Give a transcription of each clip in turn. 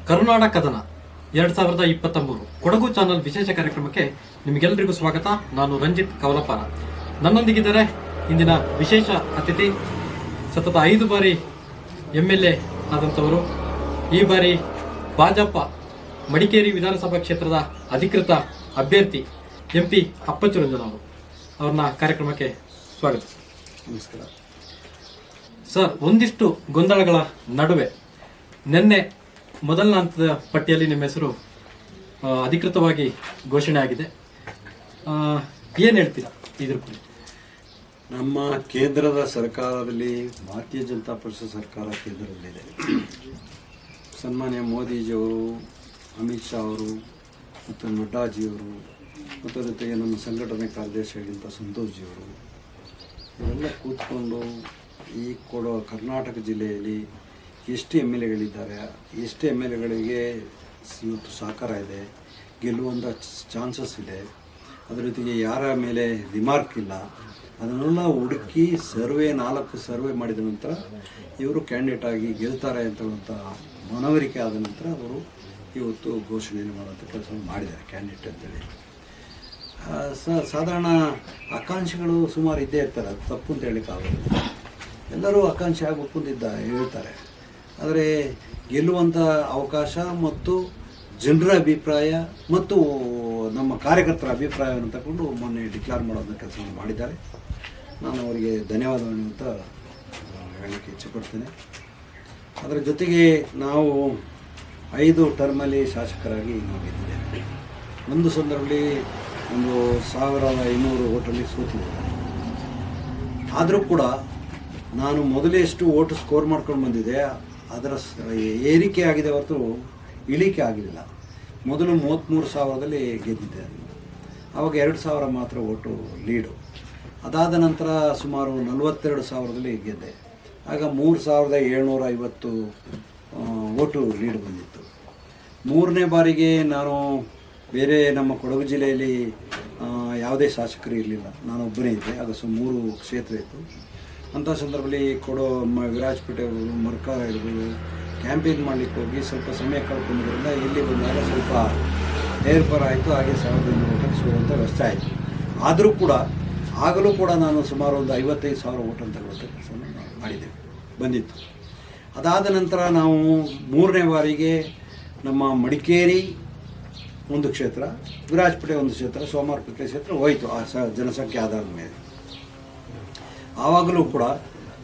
ಕರುನಾಡ ಕದನ 2023 ಕೊಡಗು ಚಾನಲ್ ವಿಶೇಷ ಕಾರ್ಯಕ್ರಮಕ್ಕೆ ನಿಮಗೆಲ್ಲರಿಗೂ ಸ್ವಾಗತ. ನಾನು ರಂಜಿತ್ ಕವಲಪಾರ. ನನ್ನೊಂದಿಗಿದ್ದಾರೆ ಇಂದಿನ ವಿಶೇಷ ಅತಿಥಿ, ಸತತ 5 ಬಾರಿ MLA ಆದಂಥವರು, ಈ ಬಾರಿ ಭಾಜಪ ಮಡಿಕೇರಿ ವಿಧಾನಸಭಾ ಕ್ಷೇತ್ರದ ಅಧಿಕೃತ ಅಭ್ಯರ್ಥಿ MP ಅಪ್ಪಚ್ಚು ರಂಜನ್ ಅವರು. ಅವ್ರನ್ನ ಕಾರ್ಯಕ್ರಮಕ್ಕೆ ಸ್ವಾಗತ. ನಮಸ್ಕಾರ ಸರ್. ಒಂದಿಷ್ಟು ಗೊಂದಲಗಳ ನಡುವೆ ನಿನ್ನೆ ಮೊದಲನೇ ಹಂತದ ಪಟ್ಟಿಯಲ್ಲಿ ನಿಮ್ಮ ಹೆಸರು ಅಧಿಕೃತವಾಗಿ ಘೋಷಣೆ ಆಗಿದೆ. ಏನು ಹೇಳ್ತೀರಾ ಇದ್ರ ಕುರಿತು? ನಮ್ಮ ಕೇಂದ್ರದ ಸರ್ಕಾರದಲ್ಲಿ ಭಾರತೀಯ ಜನತಾ ಪಕ್ಷ ಸರ್ಕಾರ ಕೇಂದ್ರದಲ್ಲಿದೆ. ಸನ್ಮಾನ್ಯ ಮೋದಿಜಿಯವರು, ಅಮಿತ್ ಶಾ ಅವರು ಮತ್ತು ನಡ್ಡಾಜಿಯವರು ಮತ್ತು ಜೊತೆಗೆ ನಮ್ಮ ಸಂಘಟನೆ ಕಾರ್ಯದರ್ಶಿಯಾಗಿದ್ದಂಥ ಸಂತೋಷ್ಜಿಯವರು ಇವೆಲ್ಲ ಕೂತ್ಕೊಂಡು ಈ ಕರ್ನಾಟಕ ಜಿಲ್ಲೆಯಲ್ಲಿ ಎಷ್ಟು MLAಗಳಿದ್ದಾರೆ, ಎಷ್ಟು MLAಗಳಿಗೆ ಇವತ್ತು ಸಹಕಾರ ಇದೆ, ಗೆಲ್ಲುವಂಥ ಚಾನ್ಸಸ್ ಇದೆ, ಅದರ ಜೊತೆಗೆ ಯಾರ ಮೇಲೆ ರಿಮಾರ್ಕ್ ಇಲ್ಲ, ಅದನ್ನೆಲ್ಲ ಹುಡುಕಿ 4 ಸರ್ವೆ ಮಾಡಿದ ನಂತರ ಇವರು ಕ್ಯಾಂಡಿಡೇಟ್ ಆಗಿ ಗೆಲ್ತಾರೆ ಅಂತಕ್ಕಂಥ ಮನವರಿಕೆ ಆದ ನಂತರ ಅವರು ಇವತ್ತು ಘೋಷಣೆಯನ್ನು ಮಾಡುವಂಥ ಕೆಲಸವನ್ನು ಮಾಡಿದ್ದಾರೆ ಕ್ಯಾಂಡಿಡೇಟ್ ಅಂತೇಳಿ. ಸಾಧಾರಣ ಆಕಾಂಕ್ಷಿಗಳು ಸುಮಾರು ಇದ್ದೇ ಇರ್ತಾರೆ, ಅದು ತಪ್ಪು ಅಂತ ಹೇಳಲಿಕ್ಕಾಗೋದಿಲ್ಲ. ಎಲ್ಲರೂ ಆಕಾಂಕ್ಷಿ ಆಗಬೇಕು ಅಂತಿದ್ದ ಹೇಳ್ತಾರೆ. ಆದರೆ ಗೆಲ್ಲುವಂಥ ಅವಕಾಶ ಮತ್ತು ಜನರ ಅಭಿಪ್ರಾಯ ಮತ್ತು ನಮ್ಮ ಕಾರ್ಯಕರ್ತರ ಅಭಿಪ್ರಾಯವನ್ನು ತಗೊಂಡು ಮೊನ್ನೆ ಡಿಕ್ಲೇರ್ ಮಾಡೋದನ್ನ ಕೆಲಸವನ್ನು ಮಾಡಿದ್ದಾರೆ. ನಾನು ಅವರಿಗೆ ಧನ್ಯವಾದವನ್ನು ಅಂತ ಹೇಳಲಿಕ್ಕೆ ಇಚ್ಛೆಪಡ್ತೇನೆ. ಅದರ ಜೊತೆಗೆ ನಾವು 5 ಟರ್ಮಲ್ಲಿ ಶಾಸಕರಾಗಿ ನಾವು ಗೆದ್ದಿದ್ದೇವೆ. ಒಂದು ಸಂದರ್ಭದಲ್ಲಿ 1500 ಓಟಲ್ಲಿ ಸೋತಿದ್ದೇವೆ. ಆದರೂ ಕೂಡ ನಾನು ಮೊದಲೇ ಎಷ್ಟು ಓಟು ಸ್ಕೋರ್ ಮಾಡ್ಕೊಂಡು ಬಂದಿದ್ದೆ, ಅದರ ಏರಿಕೆ ಆಗಿದೆ ಹೊರತು ಇಳಿಕೆ ಆಗಲಿಲ್ಲ. ಮೊದಲು 33,000ದಲ್ಲಿ ಗೆದ್ದಿದ್ದೆ. ಆವಾಗ 2,000 ಮಾತ್ರ ಓಟು ಲೀಡು. ಅದಾದ ನಂತರ ಸುಮಾರು 42,000ದಲ್ಲಿ ಗೆದ್ದೆ. ಆಗ 3,750 ಓಟು ಲೀಡ್ ಬಂದಿತ್ತು. 3ನೇ ಬಾರಿಗೆ ನಾನು ಬೇರೆ ನಮ್ಮ ಕೊಡಗು ಜಿಲ್ಲೆಯಲ್ಲಿ ಯಾವುದೇ ಶಾಸಕರು ಇರಲಿಲ್ಲ, ನಾನು ಒಬ್ಬನೇ ಇದ್ದೆ. ಆಗ 3 ಕ್ಷೇತ್ರ ಇತ್ತು. ಅಂಥ ಸಂದರ್ಭದಲ್ಲಿ ವಿರಾಜಪೇಟೆ ಮರ್ಕಾರ ಇರ್ಬೋದು, ಕ್ಯಾಂಪೇನ್ ಮಾಡಲಿಕ್ಕೆ ಹೋಗಿ ಸ್ವಲ್ಪ ಸಮಯ ಕಳ್ಕೊಂಡಿದ್ದರಿಂದ ಇಲ್ಲಿ ಬಂದಾಗ ಸ್ವಲ್ಪ ಏರ್ಪರ್ ಆಯಿತು. ಹಾಗೆ 1,500 ಓಟಲ್ಲಿ ಸೋಲುವಂಥ ವ್ಯವಸ್ಥೆ ಆಯಿತು. ಆಗಲೂ ಕೂಡ ನಾನು ಸುಮಾರು ಒಂದು 55,000 ಓಟ್ ಅಂತ ತಗೊಳ್ಳುವಂಥ ಕೆಲಸವನ್ನು ಮಾಡಿದ್ದೇವೆ, ಬಂದಿತ್ತು. ಅದಾದ ನಂತರ ನಾವು 3ನೇ ಬಾರಿಗೆ ನಮ್ಮ ಮಡಿಕೇರಿ ಒಂದು ಕ್ಷೇತ್ರ, ವಿರಾಜಪೇಟೆ ಒಂದು ಕ್ಷೇತ್ರ, ಸೋಮವಾರಪೇಟೆ ಕ್ಷೇತ್ರ ಹೋಯಿತು ಆ ಜನಸಂಖ್ಯೆ ಆಧಾರದ ಮೇಲೆ. ಆವಾಗಲೂ ಕೂಡ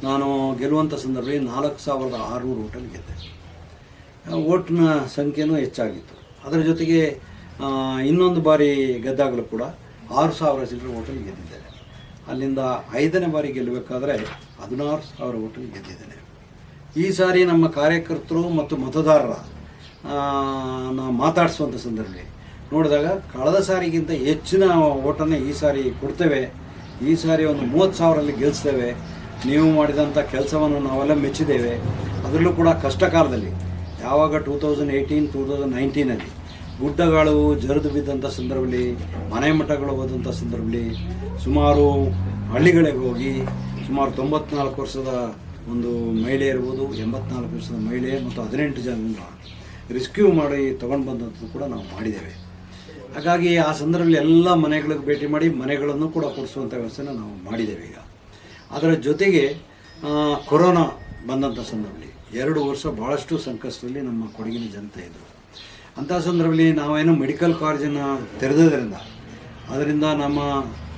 ನಾನು ಗೆಲ್ಲುವಂಥ ಸಂದರ್ಭದಲ್ಲಿ 4,600 ಓಟಲ್ಲಿ ಗೆದ್ದೆ. ಓಟ್ನ ಸಂಖ್ಯೆನೂ ಹೆಚ್ಚಾಗಿತ್ತು. ಅದರ ಜೊತೆಗೆ ಇನ್ನೊಂದು ಬಾರಿ ಗೆದ್ದಾಗಲೂ ಕೂಡ 6,000 ಚಿಲ್ಲರೆ ಓಟಲ್ಲಿ ಗೆದ್ದಿದ್ದೇನೆ. ಅಲ್ಲಿಂದ 5ನೇ ಬಾರಿ ಗೆಲ್ಲಬೇಕಾದ್ರೆ 16,000 ಓಟಲ್ಲಿ ಗೆದ್ದಿದ್ದೇನೆ. ಈ ಸಾರಿ ನಮ್ಮ ಕಾರ್ಯಕರ್ತರು ಮತ್ತು ಮತದಾರರ ಮಾತಾಡಿಸುವಂಥ ಸಂದರ್ಭದಲ್ಲಿ ನೋಡಿದಾಗ ಕಳೆದ ಸಾರಿಗಿಂತ ಹೆಚ್ಚಿನ ಓಟನ್ನು ಈ ಸಾರಿ ಕೊಡ್ತೇವೆ, ಈ ಸಾರಿ ಒಂದು 30,000ರಲ್ಲಿ ಗೆಲ್ಲಿಸ್ತೇವೆ, ನೀವು ಮಾಡಿದಂಥ ಕೆಲಸವನ್ನು ನಾವೆಲ್ಲ ಮೆಚ್ಚಿದ್ದೇವೆ. ಅದರಲ್ಲೂ ಕೂಡ ಕಷ್ಟ ಕಾಲದಲ್ಲಿ, ಯಾವಾಗ 2018, 2019ನಲ್ಲಿ ಗುಡ್ಡಗಳು ಜರಿದು ಬಿದ್ದಂಥ ಸಂದರ್ಭದಲ್ಲಿ, ಮನೆ ಮಠಗಳು ಹೋದಂಥ ಸಂದರ್ಭದಲ್ಲಿ, ಸುಮಾರು ಹಳ್ಳಿಗಳಿಗೆ ಹೋಗಿ ಸುಮಾರು 94 ವರ್ಷದ ಒಂದು ಮಹಿಳೆ ಇರ್ಬೋದು, 84 ವರ್ಷದ ಮಹಿಳೆ ಮತ್ತು 18 ಜನ ರೆಸ್ಕ್ಯೂ ಮಾಡಿ ತೊಗೊಂಡು ಬಂದಂಥದ್ದು ಕೂಡ ನಾವು ಮಾಡಿದ್ದೇವೆ. ಹಾಗಾಗಿ ಆ ಸಂದರ್ಭದಲ್ಲಿ ಎಲ್ಲ ಮನೆಗಳಿಗೆ ಭೇಟಿ ಮಾಡಿ ಮನೆಗಳನ್ನು ಕೂಡ ಕೊಡಿಸುವಂಥ ವ್ಯವಸ್ಥೆನ ನಾವು ಮಾಡಿದ್ದೇವೆ. ಈಗ ಅದರ ಜೊತೆಗೆ ಕೊರೋನಾ ಬಂದಂಥ ಸಂದರ್ಭದಲ್ಲಿ 2 ವರ್ಷ ಭಾಳಷ್ಟು ಸಂಕಷ್ಟದಲ್ಲಿ ನಮ್ಮ ಕೊಡಗಿನ ಜನತೆ ಇದ್ದರು. ಅಂಥ ಸಂದರ್ಭದಲ್ಲಿ ನಾವೇನು ಮೆಡಿಕಲ್ ಕಾಲೇಜನ್ನು ತೆರೆದೋದ್ರಿಂದ ಅದರಿಂದ ನಮ್ಮ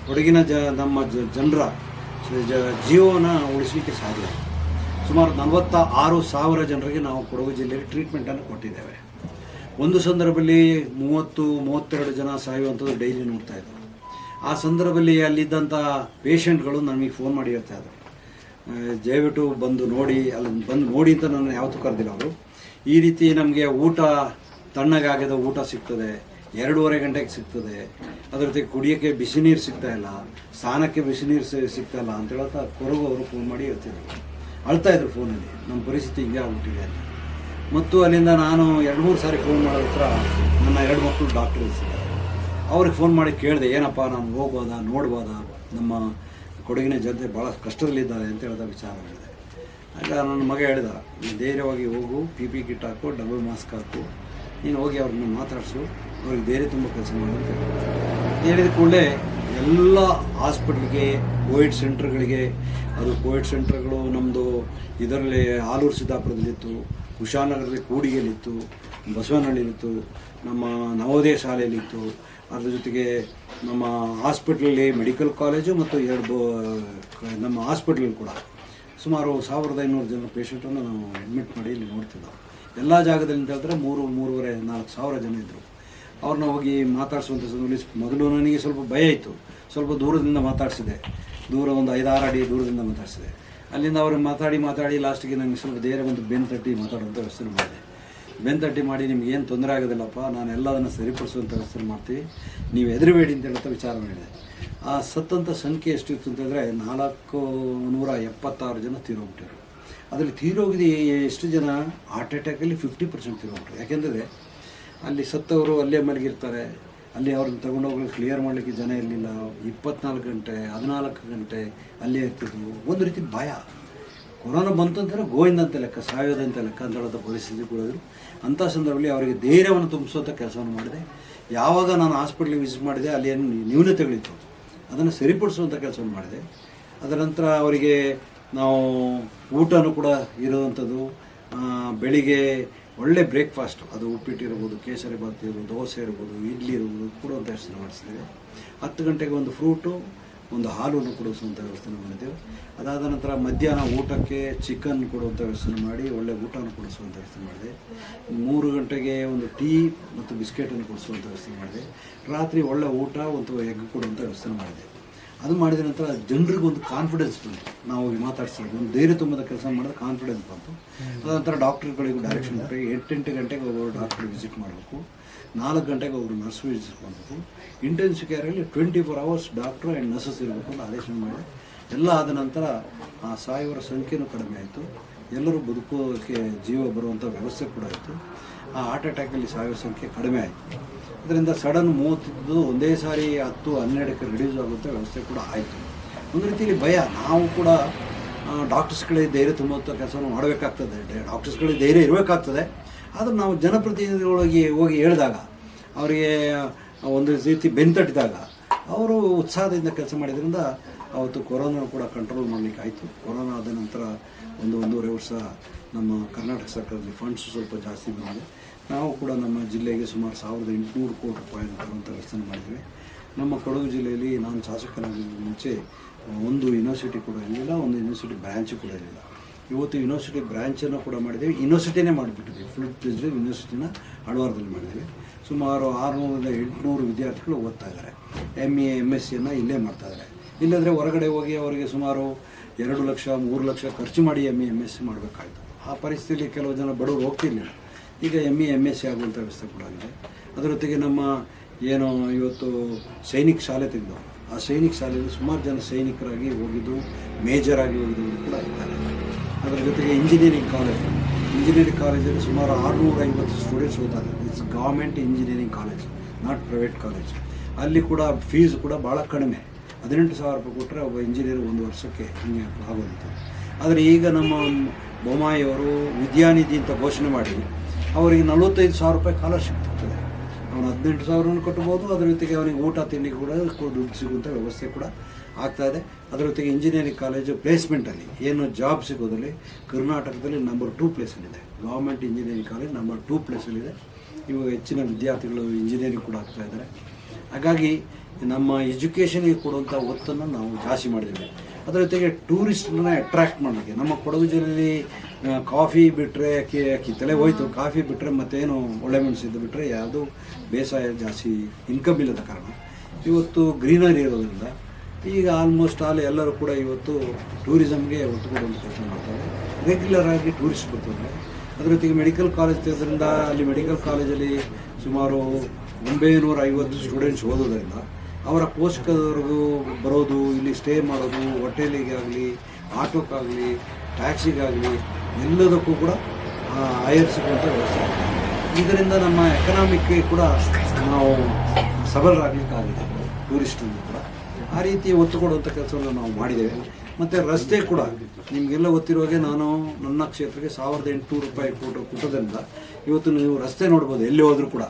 ಕೊಡಗಿನ ನಮ್ಮ ಜನರ ಜೀವನ ಉಳಿಸಲಿಕ್ಕೆ ಸಾಧ್ಯ. ಸುಮಾರು 46,000 ಜನರಿಗೆ ನಾವು ಕೊಡಗು ಜಿಲ್ಲೆಯಲ್ಲಿ ಟ್ರೀಟ್ಮೆಂಟನ್ನು ಕೊಟ್ಟಿದ್ದೇವೆ. ಒಂದು ಸಂದರ್ಭದಲ್ಲಿ 30-32 ಜನ ಸಾಯುವಂಥದ್ದು ಡೈಲಿ ನೋಡ್ತಾ ಇದ್ದರು. ಆ ಸಂದರ್ಭದಲ್ಲಿ ಅಲ್ಲಿದ್ದಂಥ ಪೇಷಂಟ್ಗಳು ನನಗೆ ಫೋನ್ ಮಾಡಿ ಹೇಳ್ತಾ ಇದ್ದರು, ದಯವಿಟ್ಟು ಬಂದು ನೋಡಿ, ಅಲ್ಲಿ ಬಂದು ನೋಡಿ ಅಂತ ನನ್ನ ಯಾವತ್ತೂ ಕರೆದಿಲ್ಲ ಅವರು. ಈ ರೀತಿ ನಮಗೆ ಊಟ ತಣ್ಣಗಾಗದ ಊಟ ಸಿಗ್ತದೆ, 2.5 ಗಂಟೆಗೆ ಸಿಗ್ತದೆ, ಅದ್ರ ಜೊತೆಗೆ ಕುಡಿಯೋಕ್ಕೆ ಬಿಸಿ ನೀರು ಸಿಗ್ತಾಯಿಲ್ಲ, ಸ್ನಾನಕ್ಕೆ ಬಿಸಿ ನೀರು ಸಿಗ್ತಾಯಿಲ್ಲ ಅಂತ ಹೇಳ್ತಾ ಕೊರಗು ಅವರು ಫೋನ್ ಮಾಡಿ ಹೇಳ್ತಿದ್ರು, ಅಳ್ತಾಯಿದ್ರು ಫೋನಲ್ಲಿ, ನಮ್ಮ ಪರಿಸ್ಥಿತಿ ಹಿಂಗೆ ಆಗ್ಬಿಟ್ಟಿದೆ ಅಂತ. ಮತ್ತು ಅಲ್ಲಿಂದ ನಾನು 2-3 ಸಾರಿ ಫೋನ್ ಮಾಡೋದ್ರ ಹತ್ರ ನನ್ನ 2 ಮಕ್ಕಳು ಡಾಕ್ಟರ್ ಇರಿಸಿದ್ದಾರೆ. ಅವ್ರಿಗೆ ಫೋನ್ ಮಾಡಿ ಕೇಳಿದೆ, ಏನಪ್ಪ ನಾನು ಹೋಗ್ಬೋದಾ, ನೋಡ್ಬೋದಾ, ನಮ್ಮ ಕೊಡಗಿನ ಜನತೆ ಭಾಳ ಕಷ್ಟದಲ್ಲಿದ್ದಾರೆ ಅಂತ ಹೇಳಿದ ವಿಚಾರ ಹೇಳಿದೆ. ಆಗ ನನ್ನ ಮಗ ಹೇಳಿದ, ನೀನು ಧೈರ್ಯವಾಗಿ ಹೋಗು, PP ಕಿಟ್ ಹಾಕು, ಡಬಲ್ ಮಾಸ್ಕ್ ಹಾಕು, ನೀನು ಹೋಗಿ ಅವ್ರನ್ನ ಮಾತಾಡಿಸು, ಅವ್ರಿಗೆ ಧೈರ್ಯ ತುಂಬ ಕೆಲಸ ಮಾಡು ಅಂತ ಹೇಳಿದ ಕೂಡಲೇ ಎಲ್ಲ ಹಾಸ್ಪಿಟ್ಲಿಗೆ, ಕೋವಿಡ್ ಸೆಂಟರ್ಗಳಿಗೆ, ಅದು ಕೋವಿಡ್ ಸೆಂಟರ್ಗಳು ನಮ್ಮದು ಇದರಲ್ಲಿ ಆಲೂರು ಸಿದ್ದಾಪುರದಲ್ಲಿತ್ತು, ಕುಶಾಲನಗರದಲ್ಲಿ ಕೂಡಿಗೆಯಲ್ಲಿತ್ತು, ಬಸವನಹಳ್ಳಿಲಿತ್ತು, ನಮ್ಮ ನವೋದಯ ಶಾಲೆಯಲ್ಲಿತ್ತು, ಅದ್ರ ಜೊತೆಗೆ ನಮ್ಮ ಹಾಸ್ಪಿಟ್ಲಲ್ಲಿ ಮೆಡಿಕಲ್ ಕಾಲೇಜು ಮತ್ತು 2 ನಮ್ಮ ಹಾಸ್ಪಿಟ್ಲಲ್ಲಿ ಕೂಡ ಸುಮಾರು 1500 ಜನ ಪೇಷಂಟನ್ನು ನಾವು ಅಡ್ಮಿಟ್ ಮಾಡಿ ಇಲ್ಲಿ ನೋಡ್ತಿದ್ದೆವು. ಎಲ್ಲ ಜಾಗದಲ್ಲಿ ಅಂತ ಹೇಳಿದ್ರೆ 3,500-4,000 ಜನ ಇದ್ದರು. ಅವ್ರನ್ನ ಹೋಗಿ ಮಾತಾಡಿಸುವಂಥ ಸಂದರ್ಭದಲ್ಲಿ ಮೊದಲು ನನಗೆ ಸ್ವಲ್ಪ ಭಯ ಇತ್ತು. ಸ್ವಲ್ಪ ದೂರದಿಂದ ಮಾತಾಡಿಸಿದೆ, ಒಂದು 5-6 ಅಡಿ ದೂರದಿಂದ ಮಾತಾಡಿಸಿದೆ. ಅಲ್ಲಿಂದ ಅವ್ರಿಗೆ ಮಾತಾಡಿ ಲಾಸ್ಟಿಗೆ ನನಗೆ ಸ್ವಲ್ಪ ಧೈರ್ಯ ಬಂದು ಬೆನ್ನು ತಟ್ಟಿ ಮಾತಾಡುವಂಥ ವ್ಯವಸ್ಥೆ ಮಾಡಿದೆ. ಬೆನ್ನು ತಟ್ಟಿ ಮಾಡಿ, ನಿಮ್ಗೇನು ತೊಂದರೆ ಆಗೋದಿಲ್ಲಪ್ಪ, ನಾನು ಎಲ್ಲದನ್ನು ಸರಿಪಡಿಸುವಂಥ ವ್ಯವಸ್ಥೆ ಮಾಡ್ತೀವಿ, ನೀವು ಹೆದರಬೇಡಿ ಅಂತ ಹೇಳುತ್ತಾ ವಿಚಾರ ಮಾಡಿದೆ. ಆ ಸತ್ತಂಥ ಸಂಖ್ಯೆ ಎಷ್ಟಿತ್ತು ಅಂತಂದರೆ 476 ಜನ ತೀರೋಗ್ಬಿಟ್ಟಿರು. ಅದರಲ್ಲಿ ತೀರೋಗಿದ್ದು ಎಷ್ಟು ಜನ, ಹಾರ್ಟ್ ಅಟ್ಯಾಕಲ್ಲಿ 50% ತೀರೋಗ್ಬಿಟ್ರು. ಯಾಕೆಂದರೆ ಅಲ್ಲಿ ಸತ್ತವರು ಅಲ್ಲೇ ಮಲಗಿರ್ತಾರೆ, ಅಲ್ಲಿ ಅವ್ರನ್ನ ತಗೊಂಡೋಗಿ ಕ್ಲಿಯರ್ ಮಾಡಲಿಕ್ಕೆ ಜನ ಇರಲಿಲ್ಲ. 24 ಗಂಟೆ 14 ಗಂಟೆ ಅಲ್ಲೇ ಇರ್ತಿದ್ವು. ಒಂದು ರೀತಿ ಭಯ, ಕೊರೋನಾ ಬಂತು ಅಂತಂದರೆ ಗೋವಿಂದ ಅಂತ ಲೆಕ್ಕ, ಸಾಯೋದಂತ ಲೆಕ್ಕ ಅಂತ ಹೇಳೋದ ಪರಿಸ್ಥಿತಿ ಕೂಡ ಇದ್ರು. ಅಂಥ ಸಂದರ್ಭದಲ್ಲಿ ಅವರಿಗೆ ಧೈರ್ಯವನ್ನು ತುಂಬಿಸುವಂಥ ಕೆಲಸವನ್ನು ಮಾಡಿದೆ. ಯಾವಾಗ ನಾನು ಹಾಸ್ಪಿಟ್ಲಿಗೆ ವಿಸಿಟ್ ಮಾಡಿದೆ, ಅಲ್ಲಿ ಏನು ನ್ಯೂನತೆಗಳಿತ್ತು ಅದನ್ನು ಸರಿಪಡಿಸುವಂಥ ಕೆಲಸವನ್ನು ಮಾಡಿದೆ. ಅದರ ನಂತರ ಅವರಿಗೆ ನಾವು ಊಟನೂ ಕೂಡ ಇರುವಂಥದ್ದು, ಬೆಳಿಗ್ಗೆ ಒಳ್ಳೆ ಬ್ರೇಕ್ಫಾಸ್ಟು, ಅದು ಉಪ್ಪಿಟ್ಟು ಇರ್ಬೋದು, ಕೇಸರಿ ಬಾತ್ ಇರ್ಬೋದು, ದೋಸೆ ಇರ್ಬೋದು, ಇಡ್ಲಿ ಇರ್ಬೋದು ಕೊಡುವಂಥ ವ್ಯವಸ್ಥೆ ಮಾಡಿಸಿದ್ದೇವೆ. 10 ಗಂಟೆಗೆ ಒಂದು ಫ್ರೂಟು, ಒಂದು ಹಾಲನ್ನು ಕೊಡಿಸುವಂಥ ವ್ಯವಸ್ಥೆ ಮಾಡಿದ್ದೇವೆ. ಅದಾದ ನಂತರ ಮಧ್ಯಾಹ್ನ ಊಟಕ್ಕೆ ಚಿಕನ್ ಕೊಡುವಂಥ ವ್ಯವಸ್ಥೆ ಮಾಡಿ ಒಳ್ಳೆ ಊಟವನ್ನು ಕೊಡಿಸುವಂಥ ವ್ಯವಸ್ಥೆ ಮಾಡಿದೆ. 3 ಗಂಟೆಗೆ ಒಂದು ಟೀ ಮತ್ತು ಬಿಸ್ಕೆಟನ್ನು ಕೊಡಿಸುವಂಥ ವ್ಯವಸ್ಥೆ ಮಾಡಿದೆ. ರಾತ್ರಿ ಒಳ್ಳೆ ಊಟ ಒಂದು ಎಗ್ ಕೊಡುವಂಥ ವ್ಯವಸ್ಥೆ ಮಾಡಿದೆ. ಅದು ಮಾಡಿದ ನಂತರ ಜನರಿಗೆ ಒಂದು ಕಾನ್ಫಿಡೆನ್ಸ್ ಬಂತು, ನಾವು ಮಾತಾಡ್ಸೋದು ಒಂದು ಧೈರ್ಯ ತುಂಬದ ಕೆಲಸ ಮಾಡಿದ್ರೆ ಕಾನ್ಫಿಡೆನ್ಸ್ ಬಂತು. ಅದಂತರ ಡಾಕ್ಟರ್ಗಳಿಗೂ ಡೈರೆಕ್ಷನ್ ಕೊಟ್ಟರೆ 8 ಗಂಟೆಗೆ ಒಬ್ಬರು ಡಾಕ್ಟರ್ ವಿಸಿಟ್ ಮಾಡಬೇಕು, 4 ಗಂಟೆಗೆ ಒಬ್ಬರು ನರ್ಸ್ ವಿಸಿಟ್ ಮಾಡಬೇಕು, ಇಂಟೆನ್ಸಿವ್ ಕೇರಲ್ಲಿ 24 ಅವರ್ಸ್ ಡಾಕ್ಟ್ರು ಆ್ಯಂಡ್ ನರ್ಸಸ್ ಇರಬೇಕು ಅಂತ ಆದೇಶ ಮಾಡಿದೆ. ಎಲ್ಲ ಆದ ನಂತರ ಆ ಸಾಯುವರ ಸಂಖ್ಯೆನೂ ಕಡಿಮೆ ಆಯಿತು, ಎಲ್ಲರೂ ಬದುಕೋಕ್ಕೆ ಜೀವ ಬರುವಂಥ ವ್ಯವಸ್ಥೆ ಕೂಡ ಆಯಿತು. ಆ ಹಾರ್ಟ್ ಅಟ್ಯಾಕಲ್ಲಿ ಸಾಯುವ ಸಂಖ್ಯೆ ಕಡಿಮೆ ಆಯಿತು. ಅದರಿಂದ ಸಡನ್ 30 ಒಂದೇ ಸಾರಿ 10-12ಕ್ಕೆ ರಿಡ್ಯೂಸ್ ಆಗುವಂಥ ವ್ಯವಸ್ಥೆ ಕೂಡ ಆಯಿತು. ಒಂದು ರೀತಿಯಲ್ಲಿ ಭಯ, ನಾವು ಕೂಡ ಡಾಕ್ಟರ್ಸ್ಗಳಿಗೆ ಧೈರ್ಯ ತುಂಬುವಂಥ ಕೆಲಸವನ್ನು ಮಾಡಬೇಕಾಗ್ತದೆ, ಡಾಕ್ಟರ್ಸ್ಗಳಿಗೆ ಧೈರ್ಯ ಇರಬೇಕಾಗ್ತದೆ. ಆದರೂ ನಾವು ಜನಪ್ರತಿನಿಧಿಗಳಿಗೆ ಹೋಗಿ ಹೇಳಿದಾಗ, ಅವರಿಗೆ ಒಂದು ರೀತಿ ಬೆನ್ನು ತಟ್ಟಿದಾಗ ಅವರು ಉತ್ಸಾಹದಿಂದ ಕೆಲಸ ಮಾಡಿದ್ರಿಂದ ಅವತ್ತು ಕೊರೋನಾ ಕೂಡ ಕಂಟ್ರೋಲ್ ಮಾಡಲಿಕ್ಕೆ ಆಯಿತು. ಕೊರೋನಾ ಆದ ನಂತರ 1-1.5 ವರ್ಷ ನಮ್ಮ ಕರ್ನಾಟಕ ಸರ್ಕಾರದಲ್ಲಿ ಫಂಡ್ಸ್ ಸ್ವಲ್ಪ ಜಾಸ್ತಿ ಬಂದಿದೆ. ನಾವು ಕೂಡ ನಮ್ಮ ಜಿಲ್ಲೆಗೆ ಸುಮಾರು 1,800 ಕೋಟಿ ರೂಪಾಯಿನ ತರುವಂಥ ವ್ಯವಸ್ಥೆ ಮಾಡಿದ್ವಿ. ನಮ್ಮ ಕೊಡಗು ಜಿಲ್ಲೆಯಲ್ಲಿ ನಾನು ಶಾಸಕನಾಗಿ ಮುಂಚೆ ಒಂದು ಯೂನಿವರ್ಸಿಟಿ ಕೂಡ ಇರಲಿಲ್ಲ, ಒಂದು ಯೂನಿವರ್ಸಿಟಿ ಬ್ರ್ಯಾಂಚು ಕೂಡ ಇರಲಿಲ್ಲ. ಇವತ್ತು ಯೂನಿವರ್ಸಿಟಿ ಬ್ರ್ಯಾಂಚನ್ನು ಕೂಡ ಮಾಡಿದ್ದೀವಿ, ಯೂನಿವರ್ಸಿಟಿನೇ ಮಾಡಿಬಿಟ್ಟಿದ್ದೀವಿ. ಫುಲ್ ಪ್ಲೇಸ್ಡ್ ಯೂನಿವರ್ಸಿಟಿನ ಅಡವಾರದಲ್ಲಿ ಮಾಡಿದ್ದೀವಿ. ಸುಮಾರು 600-800 ವಿದ್ಯಾರ್ಥಿಗಳು ಓದ್ತಾ ಇದ್ದಾರೆ. MA MSCಯನ್ನು ಇಲ್ಲೇ ಮಾಡ್ತಾಯಿದ್ದಾರೆ. ಇಲ್ಲಂದರೆ ಹೊರಗಡೆ ಹೋಗಿ ಅವರಿಗೆ ಸುಮಾರು 2 ಲಕ್ಷ 3 ಲಕ್ಷ ಖರ್ಚು ಮಾಡಿ MA MSc ಮಾಡಬೇಕಾಯಿತು. ಆ ಪರಿಸ್ಥಿತಿಯಲ್ಲಿ ಕೆಲವು ಜನ ಬಡವರು ಹೋಗ್ತಿರ್ಲಿಲ್ಲ. ಈಗ MA MSc ಆಗುವಂಥ ವ್ಯವಸ್ಥೆ ಕೂಡ ಆಗಿದೆ. ಅದರ ಜೊತೆಗೆ ನಮ್ಮ ಏನು ಇವತ್ತು ಸೈನಿಕ ಶಾಲೆ ತೆಗೆದು, ಆ ಸೈನಿಕ ಶಾಲೆಯಲ್ಲಿ ಸುಮಾರು ಜನ ಸೈನಿಕರಾಗಿ ಹೋಗಿದ್ದು, ಮೇಜರ್ ಆಗಿ ಹೋಗಿದ್ದು ಕೂಡ ಇದ್ದಾರೆ. ಅದರ ಜೊತೆಗೆ ಇಂಜಿನಿಯರಿಂಗ್ ಕಾಲೇಜಲ್ಲಿ ಸುಮಾರು 650 ಸ್ಟೂಡೆಂಟ್ಸ್ ಓದ್ತಾರೆ. It's government engineering college, not private college. ಅಲ್ಲಿ ಕೂಡ ಫೀಸ್ ಕೂಡ ಭಾಳ ಕಡಿಮೆ, 18,000 ರೂಪಾಯಿ ಕೊಟ್ಟರೆ ಒಬ್ಬ ಇಂಜಿನಿಯರ್ 1 ವರ್ಷಕ್ಕೆ ಹಿಂಗೆ ಆಗೋದಿತ್ತು. ಆದರೆ ಈಗ ನಮ್ಮ ಬೊಮ್ಮಾಯಿಯವರು ವಿದ್ಯಾನಿಧಿ ಅಂತ ಘೋಷಣೆ ಮಾಡಿ ಅವರಿಗೆ 45,000 ರೂಪಾಯಿ ಸ್ಕಾಲರ್ಶಿಪ್ ಸಿಗ್ತದೆ. ಅವನು 18,000 ಕಟ್ಬೋದು, ಅದರ ಜೊತೆಗೆ ಅವನಿಗೆ ಊಟ ತಿಂಡಿ ಕೂಡ ದುಡ್ಡು ಸಿಗುವಂಥ ವ್ಯವಸ್ಥೆ ಕೂಡ ಆಗ್ತಾಯಿದೆ. ಅದರ ಜೊತೆಗೆ ಇಂಜಿನಿಯರಿಂಗ್ ಕಾಲೇಜು ಪ್ಲೇಸ್ಮೆಂಟಲ್ಲಿ ಏನು ಜಾಬ್ ಸಿಗೋದಲ್ಲಿ ಕರ್ನಾಟಕದಲ್ಲಿ ನಂಬರ್ 2 ಪ್ಲೇಸಲ್ಲಿದೆ. ಗೌರ್ಮೆಂಟ್ ಇಂಜಿನಿಯರಿಂಗ್ ಕಾಲೇಜ್ ನಂಬರ್ 2 ಪ್ಲೇಸಲ್ಲಿದೆ. ಇವಾಗ ಹೆಚ್ಚಿನ ವಿದ್ಯಾರ್ಥಿಗಳು ಇಂಜಿನಿಯರಿಂಗ್ ಕೂಡ ಆಗ್ತಾಯಿದ್ದಾರೆ. ಹಾಗಾಗಿ ನಮ್ಮ ಎಜುಕೇಷನ್ಗೆ ಕೊಡುವಂಥ ಒತ್ತನ್ನು ನಾವು ಜಾಸ್ತಿ ಮಾಡಿದ್ದೇವೆ. ಅದರ ಜೊತೆಗೆ ಟೂರಿಸ್ಟನ್ನ ಅಟ್ರ್ಯಾಕ್ಟ್ ಮಾಡೋಕ್ಕೆ ನಮ್ಮ ಕೊಡಗು ಜಿಲ್ಲೆಯಲ್ಲಿ ಕಾಫಿ ಬಿಟ್ಟರೆ ಕಿತ್ತಲೆ ಹೋಯ್ತು, ಕಾಫಿ ಬಿಟ್ಟರೆ ಮತ್ತೇನು ಒಳ್ಳೆ ಮೆಣಸಿದ್ದು ಬಿಟ್ಟರೆ ಯಾವುದೂ ಬೇಸಾಯ ಜಾಸ್ತಿ ಇನ್ಕಮ್ ಇಲ್ಲದ ಕಾರಣ ಇವತ್ತು ಗ್ರೀನರಿ ಇರೋದ್ರಿಂದ ಈಗ ಆಲ್ಮೋಸ್ಟ್ ಎಲ್ಲರೂ ಕೂಡ ಇವತ್ತು ಟೂರಿಸಮ್ಗೆ ಒತ್ತು ಕೊಡುವಂಥ ಕೆಲಸ ಮಾಡ್ತಾರೆ. ರೆಗ್ಯುಲರ್ ಆಗಿ ಟೂರಿಸ್ಟ್ ಬರ್ತಾರೆ. ಅದರ ಜೊತೆಗೆ ಮೆಡಿಕಲ್ ಕಾಲೇಜ್ ತೆಗೆದ್ರಿಂದ ಅಲ್ಲಿ ಮೆಡಿಕಲ್ ಕಾಲೇಜಲ್ಲಿ ಸುಮಾರು 950 ಸ್ಟೂಡೆಂಟ್ಸ್ ಓದೋದ್ರಿಂದ ಅವರ ಪೋಷಕರಿಗೂ ಬರೋದು, ಇಲ್ಲಿ ಸ್ಟೇ ಮಾಡೋದು, ಹೋಟೆಲಿಗಾಗಲಿ, ಆಟೋಕ್ಕಾಗಲಿ, ಟ್ಯಾಕ್ಸಿಗಾಗಲಿ ಎಲ್ಲದಕ್ಕೂ ಕೂಡ ಹೈಯರ್ ಸಿಗುವಂಥ ವ್ಯವಸ್ಥೆ ಆಗಿದೆ. ಇದರಿಂದ ನಮ್ಮ ಎಕನಾಮಿಕ್ಗೆ ಕೂಡ ನಾವು ಸಬಲರಾಗಲಿಕ್ಕಾಗಿದೆ, ಟೂರಿಸ್ಟಿಂದ ಕೂಡ ಆ ರೀತಿ ಒತ್ತು ಕೊಡುವಂಥ ಕೆಲಸವನ್ನು ನಾವು ಮಾಡಿದ್ದೇವೆ. ಮತ್ತು ರಸ್ತೆ ಕೂಡ ನಿಮಗೆಲ್ಲ ಗೊತ್ತಿರುವಾಗೆ ನಾನು ನನ್ನ ಕ್ಷೇತ್ರಕ್ಕೆ 1800 ರೂಪಾಯಿ ಕೊಟ್ಟೋದ್ರಿಂದ ಇವತ್ತು ನೀವು ರಸ್ತೆ ನೋಡ್ಬೋದು, ಎಲ್ಲಿ ಹೋದರೂ ಕೂಡ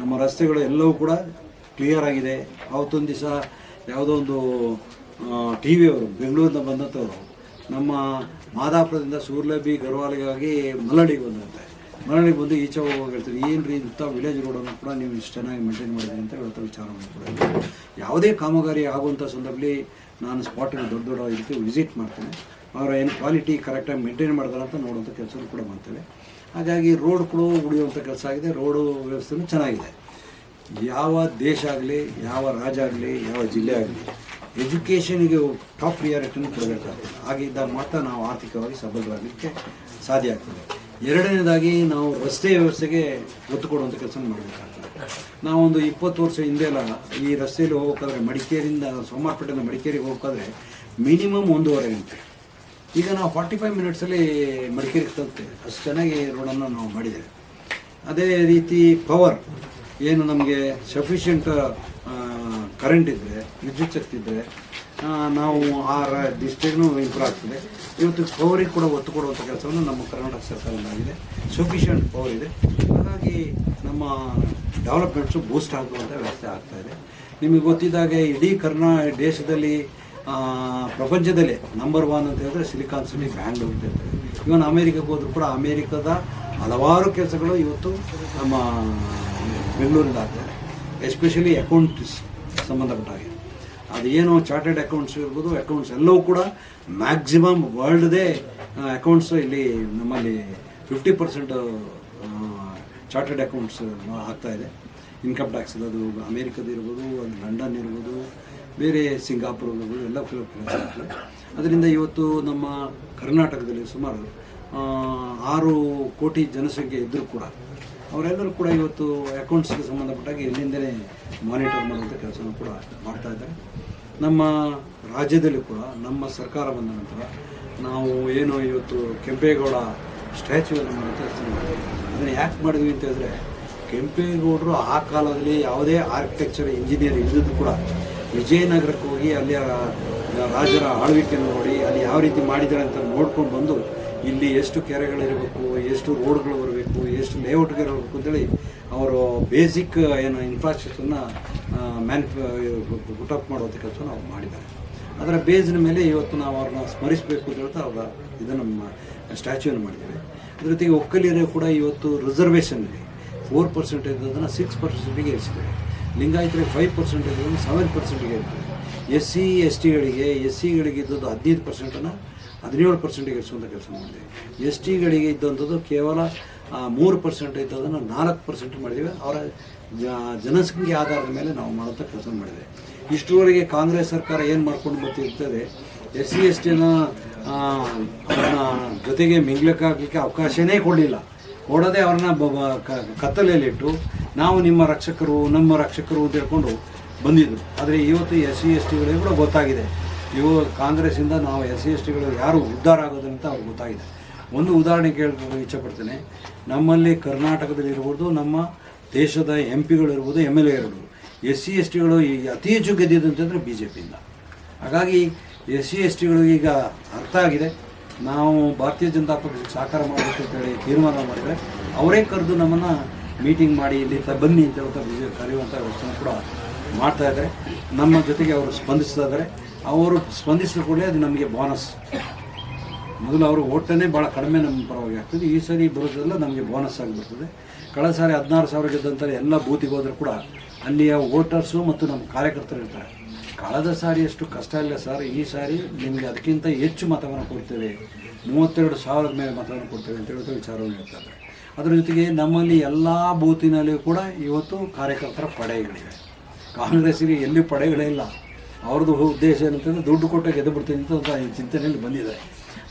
ನಮ್ಮ ರಸ್ತೆಗಳು ಎಲ್ಲವೂ ಕೂಡ ಕ್ಲಿಯರ್ ಆಗಿದೆ. ಅವತ್ತೊಂದು ದಿವಸ ಯಾವುದೋ ಒಂದು ಟಿ ವಿಯವರು ಬೆಂಗಳೂರಿಂದ ಬಂದಂಥವ್ರು ನಮ್ಮ ಮಾದಾಪುರದಿಂದ ಸೂರ್ಲಬಿ ಗರ್ವಾಲಿಗಾಗಿ ಮಲ್ಲಡಿಗೆ ಬಂದಂತೆ, ಮರಳಿಗೆ ಬಂದು ಈಚೆ ಹೋಗಿ ಹೇಳ್ತಾರೆ, ಏನು ರೀ ಇಂಥ ವಿಲೇಜ್ ರೋಡನ್ನು ಕೂಡ ನೀವು ಇಷ್ಟು ಚೆನ್ನಾಗಿ ಮೇಂಟೈನ್ ಮಾಡಿದ್ದೀರಿ ಅಂತ ಹೇಳ್ತಾ ವಿಚಾರವನ್ನು ಕೂಡ ಯಾವುದೇ ಕಾಮಗಾರಿ ಆಗುವಂಥ ಸಂದರ್ಭದಲ್ಲಿ ನಾನು ಸ್ಪಾಟಿಗೆ ದೊಡ್ಡ ಇದಕ್ಕೆ ವಿಸಿಟ್ ಮಾಡ್ತೇನೆ. ಅವರ ಏನು ಕ್ವಾಲಿಟಿ ಕರೆಕ್ಟಾಗಿ ಮೇಂಟೈನ್ ಮಾಡಿದಾರೆ ಅಂತ ನೋಡುವಂಥ ಕೆಲಸ ಕೂಡ ಮಾಡ್ತೇವೆ. ಹಾಗಾಗಿ ರೋಡ್ ಕೂಡ ಉಳಿಯುವಂಥ ಕೆಲಸ ಆಗಿದೆ, ರೋಡು ವ್ಯವಸ್ಥೆನೂ ಚೆನ್ನಾಗಿದೆ. ಯಾವ ದೇಶ ಆಗಲಿ, ಯಾವ ರಾಜ್ಯ ಆಗಲಿ, ಯಾವ ಜಿಲ್ಲೆ ಆಗಲಿ ಎಜುಕೇಷನಿಗೆ ಟಾಪ್ ಪ್ರಿಯಾರಿಟಿನ ಕೊಡಬೇಕಾಗ್ತದೆ. ಹಾಗಿದ್ದಾಗ ಮಾತ್ರ ನಾವು ಆರ್ಥಿಕವಾಗಿ ಸಬಲರಾಗಲಿಕ್ಕೆ ಸಾಧ್ಯ ಆಗ್ತದೆ. ಎರಡನೇದಾಗಿ ನಾವು ರಸ್ತೆ ವ್ಯವಸ್ಥೆಗೆ ಒತ್ತು ಕೊಡುವಂಥ ಕೆಲಸ ಮಾಡಬೇಕಾಗ್ತದೆ. ನಾವೊಂದು 20 ವರ್ಷ ಹಿಂದೆ ಎಲ್ಲ ಈ ರಸ್ತೆಯಲ್ಲಿ ಹೋಗ್ಬೇಕಾದ್ರೆ ಮಡಿಕೇರಿಯಿಂದ ಸೋಮವಾರಪೇಟೆಯಿಂದ ಮಡಿಕೇರಿಗೆ ಹೋಗ್ಬೇಕಾದ್ರೆ ಮಿನಿಮಮ್ 1.5 ಗಂಟೆ. ಈಗ ನಾವು 45 ಮಿನಿಟ್ಸಲ್ಲಿ ಮಡಿಕೇರಿಗೆ ತಲುಪ್ತೇವೆ, ಅಷ್ಟು ಚೆನ್ನಾಗಿ ರೋಡನ್ನು ನಾವು ಮಾಡಿದ್ದೇವೆ. ಅದೇ ರೀತಿ ಪವರ್ ಏನು ನಮಗೆ ಸಫಿಷಿಯೆಂಟ್ ಕರೆಂಟ್ ಇದ್ದರೆ, ವಿದ್ಯುತ್ ಶಕ್ತಿ ಇದ್ದರೆ ನಾವು ಆ ಡಿಸ್ಟ್ರಿಕ್ಟ್ನೂ ಇಂಪ್ರೂವ್ ಆಗ್ತದೆ. ಇವತ್ತು ಪವರಿಗೆ ಕೂಡ ಒತ್ತು ಕೊಡುವಂಥ ಕೆಲಸವನ್ನು ನಮ್ಮ ಕರ್ನಾಟಕ ಸರ್ಕಾರದಲ್ಲಾಗಿದೆ, ಸಫಿಷಿಯೆಂಟ್ ಪವರ್ ಇದೆ. ಹಾಗಾಗಿ ನಮ್ಮ ಡೆವಲಪ್ಮೆಂಟ್ಸು ಬೂಸ್ಟ್ ಆಗುವಂಥ ವ್ಯವಸ್ಥೆ ಆಗ್ತಾಯಿದೆ. ನಿಮಗೆ ಗೊತ್ತಿದ್ದಾಗೆ ಇಡೀ ದೇಶದಲ್ಲಿ ಪ್ರಪಂಚದಲ್ಲೇ ನಂಬರ್ 1 ಅಂತ ಹೇಳಿದ್ರೆ ಸಿಲಿಕಾನ್ ಸಿಟಿ ಬ್ಯಾಂಗ್ಳೂರು ಅಂತ ಹೇಳ್ತಾರೆ. ಇವನ್ ಅಮೇರಿಕಕ್ಕೆ ಹೋದರೂ ಕೂಡ ಅಮೇರಿಕದ ಹಲವಾರು ಕೆಲಸಗಳು ಇವತ್ತು ನಮ್ಮ ಬೆಂಗಳೂರಿಂದ ಆಗ್ತದೆ. ಎಸ್ಪೆಷಲಿ ಅಕೌಂಟ್ಸ್ ಸಂಬಂಧಪಟ್ಟ ಹಾಗೆ ಅದೇನು ಚಾರ್ಟೆಡ್ ಅಕೌಂಟ್ಸ್ ಇರ್ಬೋದು, ಅಕೌಂಟ್ಸ್ ಎಲ್ಲವೂ ಕೂಡ ಮ್ಯಾಕ್ಸಿಮಮ್ ವರ್ಲ್ಡ್ದೇ ಅಕೌಂಟ್ಸು ಇಲ್ಲಿ ನಮ್ಮಲ್ಲಿ 50% ಚಾರ್ಟೆಡ್ ಅಕೌಂಟ್ಸ್ ಆಗ್ತಾಯಿದೆ. ಇನ್ಕಮ್ ಟ್ಯಾಕ್ಸ್ ಅದು ಅಮೇರಿಕದ ಇರ್ಬೋದು, ಅದು ಲಂಡನ್ ಇರ್ಬೋದು, ಬೇರೆ ಸಿಂಗಾಪುರ್ ಇರ್ಬೋದು, ಎಲ್ಲ ಕೆಲವು ಕೆಲಸ ಆಗ್ತದೆ. ಅದರಿಂದ ಇವತ್ತು ನಮ್ಮ ಕರ್ನಾಟಕದಲ್ಲಿ ಸುಮಾರು 6 ಕೋಟಿ ಜನಸಂಖ್ಯೆ ಇದ್ದರೂ ಕೂಡ ಅವರೆಲ್ಲರೂ ಕೂಡ ಇವತ್ತು ಅಕೌಂಟ್ಸ್ಗೆ ಸಂಬಂಧಪಟ್ಟಾಗಿ ಇಲ್ಲಿಂದಲೇ ಮಾನಿಟರ್ ಮಾಡುವಂಥ ಕೆಲಸವನ್ನು ಕೂಡ ಮಾಡ್ತಾಯಿದ್ದಾರೆ. ನಮ್ಮ ರಾಜ್ಯದಲ್ಲಿ ಕೂಡ ನಮ್ಮ ಸರ್ಕಾರ ಬಂದ ನಂತರ ನಾವು ಏನು ಇವತ್ತು ಕೆಂಪೇಗೌಡ ಸ್ಟ್ಯಾಚ್ಯೂವನ್ನು ಮಾಡುವಂಥ ಕೆಲಸ ಮಾಡಿದ್ವಿ. ಅದನ್ನು ಯಾಕೆ ಮಾಡಿದ್ವಿ ಅಂತ ಹೇಳಿದ್ರೆ, ಕೆಂಪೇಗೌಡರು ಆ ಕಾಲದಲ್ಲಿ ಯಾವುದೇ ಆರ್ಕಿಟೆಕ್ಚರ್ ಇಂಜಿನಿಯರ್ ಇಲ್ಲದ್ದು ಕೂಡ ವಿಜಯನಗರಕ್ಕೆ ಹೋಗಿ ಅಲ್ಲಿಯ ರಾಜರ ಆಳ್ವಿಕೆಯನ್ನು ನೋಡಿ ಅಲ್ಲಿ ಯಾವ ರೀತಿ ಮಾಡಿದ್ದಾರೆ ಅಂತ ನೋಡ್ಕೊಂಡು ಬಂದು ಇಲ್ಲಿ ಎಷ್ಟು ಕೆರೆಗಳಿರಬೇಕು, ಎಷ್ಟು ರೋಡ್ಗಳು ಬರಬೇಕು, ಎಷ್ಟು ಲೇಔಟ್ಗಳಿರಬೇಕು ಅಂತೇಳಿ ಅವರು ಬೇಸಿಕ್ ಏನು ಇನ್ಫ್ರಾಸ್ಟ್ರಕ್ಚರ್ನ ಪುಟಪ್ ಮಾಡುವಂಥ ಕೆಲಸ ನಾವು ಮಾಡಿದ್ದಾರೆ. ಅದರ ಬೇಸಿನ ಮೇಲೆ ಇವತ್ತು ನಾವು ಅವ್ರನ್ನ ಸ್ಮರಿಸಬೇಕು ಅಂತ ಹೇಳ್ತಾ ಅವರ ಇದನ್ನು ಸ್ಟ್ಯಾಚ್ಯೂವನ್ನು ಮಾಡಿದ್ದೇವೆ. ಅದ್ರ ಜೊತೆಗೆ ಒಕ್ಕಲಿಗರು ಕೂಡ ಇವತ್ತು ರಿಸರ್ವೇಷನ್ಗೆ 4% ಇದ್ದದನ್ನು 6%ಗೆ ಏರಿಸಿದ್ದಾರೆ. ಲಿಂಗಾಯತರಿಗೆ 5% ಇದ್ದದನ್ನು 7%ಗೆ ಇರ್ತದೆ. ಎಸ್ ಸಿಗಳಿಗೆ ಇದ್ದದ್ದು 15%ನ್ನು 17%ಗೆ ಏರಿಸುವಂಥ ಕೆಲಸ ಮಾಡಿದ್ದೇವೆ. ಟಿಗಳಿಗೆ ಇದ್ದಂಥದ್ದು ಕೇವಲ 3% ಇದ್ದದನ್ನು 4% ಮಾಡಿದ್ದೇವೆ. ಅವರ ಜನಸಂಖ್ಯೆ ಆಧಾರದ ಮೇಲೆ ನಾವು ಮಾಡುವಂಥ ಕೆಲಸ ಮಾಡಿದ್ದೇವೆ. ಇಷ್ಟರವರೆಗೆ ಕಾಂಗ್ರೆಸ್ ಸರ್ಕಾರ ಏನು ಮಾಡ್ಕೊಂಡು ಬರ್ತಿರ್ತದೆ, SC/STನ ಅವ್ರನ್ನ ಜೊತೆಗೆ ಮಿಂಗ್ಲಕ್ಕಾಗಲಿಕ್ಕೆ ಅವಕಾಶನೇ ಕೊಡಲಿಲ್ಲ. ಕೊಡದೆ ಅವ್ರನ್ನ ಕತ್ತಲೆಯಲ್ಲಿಟ್ಟು ನಾವು ನಮ್ಮ ರಕ್ಷಕರು ಅಂತ ಹೇಳ್ಕೊಂಡು ಬಂದಿದ್ರು. ಆದರೆ ಇವತ್ತು SC/STಗಳಿಗೆ ಕೂಡ ಗೊತ್ತಾಗಿದೆ, ಕಾಂಗ್ರೆಸ್ಸಿಂದ ನಾವು SC/STಗಳು ಯಾರು ಉದ್ಧಾರ ಆಗೋದಂತ ಅವ್ರಿಗೆ ಗೊತ್ತಾಗಿದೆ. ಒಂದು ಉದಾಹರಣೆ ಕೇಳಬೇಕು ಇಚ್ಛೆಪಡ್ತೇನೆ. ನಮ್ಮಲ್ಲಿ ಕರ್ನಾಟಕದಲ್ಲಿರ್ಬೋದು, ನಮ್ಮ ದೇಶದ MP ಗಳಿರ್ಬೋದು, MLA ಇರ್ಬೋದು, SC/STಗಳು ಈಗ ಅತಿ ಹೆಚ್ಚು ಗೆದ್ದಿದ್ದು ಅಂತಂದರೆ BJPಯಿಂದ. ಹಾಗಾಗಿ SC/STಗಳಿಗೆ ಈಗ ಅರ್ಥ ಆಗಿದೆ, ನಾವು ಭಾರತೀಯ ಜನತಾ ಪಕ್ಷಕ್ಕೆ ಸಹಕಾರ ಮಾಡಬೇಕು ಅಂತೇಳಿ ತೀರ್ಮಾನ ಮಾಡಿದರೆ ಅವರೇ ಕರೆದು ನಮ್ಮನ್ನು ಮೀಟಿಂಗ್ ಮಾಡಿ ಇಲ್ಲಿ ಬನ್ನಿ ಅಂತ ಹೇಳ್ತಾ ಕರೆಯುವಂಥ ವ್ಯವಸ್ಥೆ ಕೂಡ ಮಾಡ್ತಾಯಿದ್ದಾರೆ. ನಮ್ಮ ಜೊತೆಗೆ ಅವರು ಸ್ಪಂದಿಸ್ತಾ ಇದ್ದಾರೆ. ಅವರು ಸ್ಪಂದಿಸಿದ ಕೂಡಲೇ ಅದು ನಮಗೆ ಬೋನಸ್. ಮೊದಲು ಅವರು ಓಟನ್ನೇ ಭಾಳ ಕಡಿಮೆ ನಮ್ಮ ಪರವಾಗಿ ಆಗ್ತದೆ. ಈ ಸಾರಿ ಬರೋದೆಲ್ಲ ನಮಗೆ ಬೋನಸ್ ಆಗಿಬಿಡ್ತದೆ. ಕಳೆದ ಸಾರಿ 16,000 ಗೆದ್ದಂತಾರೆ ಎಲ್ಲ ಬೂತಿಗೆ ಹೋದರೂ ಕೂಡ ಅಲ್ಲಿಯ ವೋಟರ್ಸು ಮತ್ತು ನಮ್ಮ ಕಾರ್ಯಕರ್ತರು ಇರ್ತಾರೆ. ಕಳೆದ ಸಾರಿ ಅಷ್ಟು ಕಷ್ಟ ಇಲ್ಲ ಸರ್, ಈ ಸಾರಿ ನಿಮಗೆ ಅದಕ್ಕಿಂತ ಹೆಚ್ಚು ಮತವನ್ನು ಕೊಡ್ತೇವೆ, 32,000 ಮೇಲೆ ಮತವನ್ನು ಕೊಡ್ತೇವೆ ಅಂತ ಹೇಳ್ತಾ ವಿಚಾರವನ್ನು ಹೇಳ್ತಾರೆ. ಅದರ ಜೊತೆಗೆ ನಮ್ಮಲ್ಲಿ ಎಲ್ಲ ಬೂತಿನಲ್ಲಿಯೂ ಕೂಡ ಇವತ್ತು ಕಾರ್ಯಕರ್ತರ ಪಡೆಗಳಿವೆ. ಕಾಂಗ್ರೆಸ್ಸಿಗೆ ಎಲ್ಲಿ ಪಡೆಗಳೇ ಇಲ್ಲ. ಅವ್ರದ್ದು ಉದ್ದೇಶ ಏನಂತಂದರೆ ದುಡ್ಡು ಕೊಟ್ಟು ಗೆದ್ದು ಬಿಡ್ತೀನಿ ಅಂತ ಚಿಂತನೆಯಲ್ಲಿ ಬಂದಿದ್ದಾರೆ.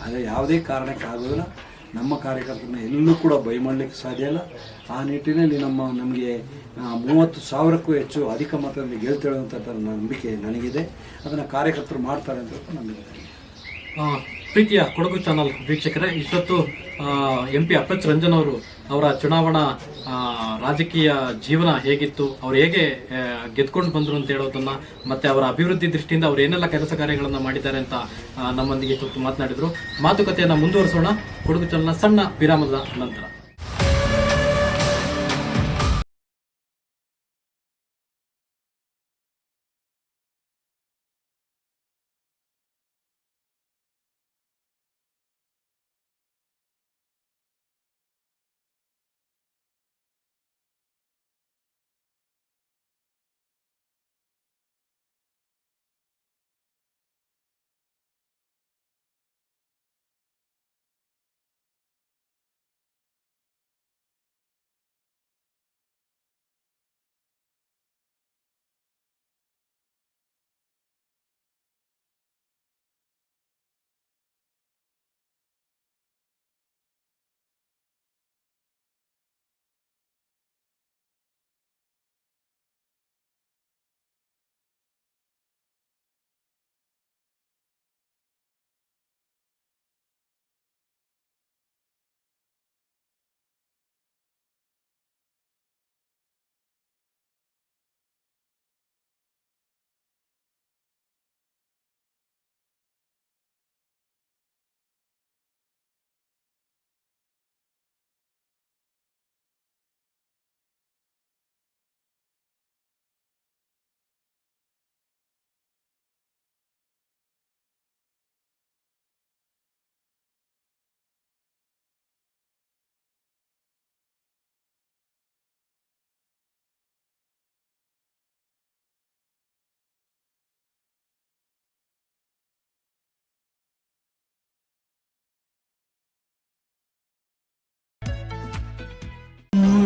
ಆದರೆ ಯಾವುದೇ ಕಾರಣಕ್ಕೆ ಆಗೋದಿಲ್ಲ. ನಮ್ಮ ಕಾರ್ಯಕರ್ತರನ್ನ ಎಲ್ಲೂ ಕೂಡ ಬೈ ಮಾಡಲಿಕ್ಕೆ ಸಾಧ್ಯ ಇಲ್ಲ. ಆ ನಿಟ್ಟಿನಲ್ಲಿ ನಮಗೆ 30,000ಕ್ಕೂ ಹೆಚ್ಚು ಅಧಿಕ ಮತದಲ್ಲಿ ಗೆಲ್ತೇಳುವಂಥ ನಂಬಿಕೆ ನನಗಿದೆ. ಅದನ್ನು ಕಾರ್ಯಕರ್ತರು ಮಾಡ್ತಾರೆ ಅಂತ ನಂಬಿಕೆ. ಪ್ರೀತಿಯ ಕೊಡಗು ಚಾನಲ್ ವೀಕ್ಷಕರೇ, ಇಷ್ಟೊತ್ತು MP ಅಪ್ಪಚ್ ರಂಜನ್ ಅವರು ಅವರ ಚುನಾವಣಾ ರಾಜಕೀಯ ಜೀವನ ಹೇಗಿತ್ತು, ಅವ್ರು ಹೇಗೆ ಗೆದ್ಕೊಂಡು ಬಂದರು ಅಂತ ಹೇಳೋದನ್ನ, ಮತ್ತೆ ಅವರ ಅಭಿವೃದ್ಧಿ ದೃಷ್ಟಿಯಿಂದ ಅವ್ರು ಏನೆಲ್ಲ ಕೆಲಸ ಕಾರ್ಯಗಳನ್ನ ಮಾಡಿದ್ದಾರೆ ಅಂತ ನಮ್ಮೊಂದಿಗೆ ಇಷ್ಟೊತ್ತು ಮಾತನಾಡಿದ್ರು. ಮಾತುಕತೆಯನ್ನ ಮುಂದುವರಿಸೋಣ ಕೊಡಗು ಚಾನಲ್ನ ಸಣ್ಣ ವಿರಾಮದ ನಂತರ.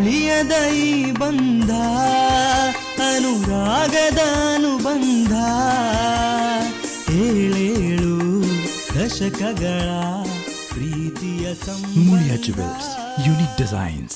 ಉಳಿಯದ ಈ ಬಂಧ ಅನುರಾಗದ ಅನುಬಂಧ, ಏಳೇಳು ದಶಕಗಳ ಪ್ರೀತಿಯ Mulia Jewels, unique designs.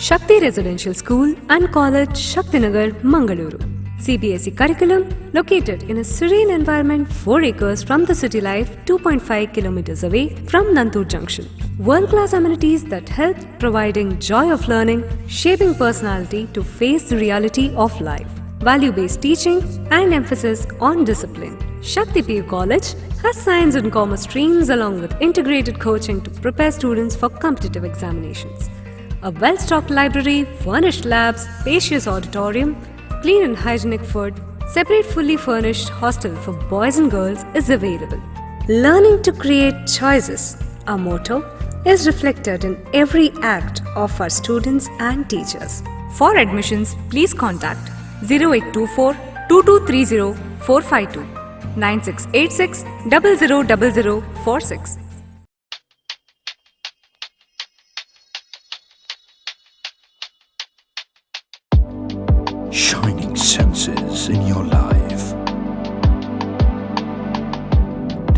Shakti Residential School and College, Shaktinagar, Mangaluru. CBSE curriculum located in a serene environment 4 acres from the city life, 2.5 kilometers away from Nantur Junction. World-class amenities that help providing joy of learning, shaping personality to face the reality of life. Value-based teaching and emphasis on discipline. Shakti PU College has science and commerce streams along with integrated coaching to prepare students for competitive examinations. A well-stocked library, furnished labs, spacious auditorium, clean and hygienic food, separate fully furnished hostel for boys and girls is available. Learning to create choices, our motto, is reflected in every act of our students and teachers. For admissions, please contact 0824 2230 452 9686 000046. Shining senses in your life.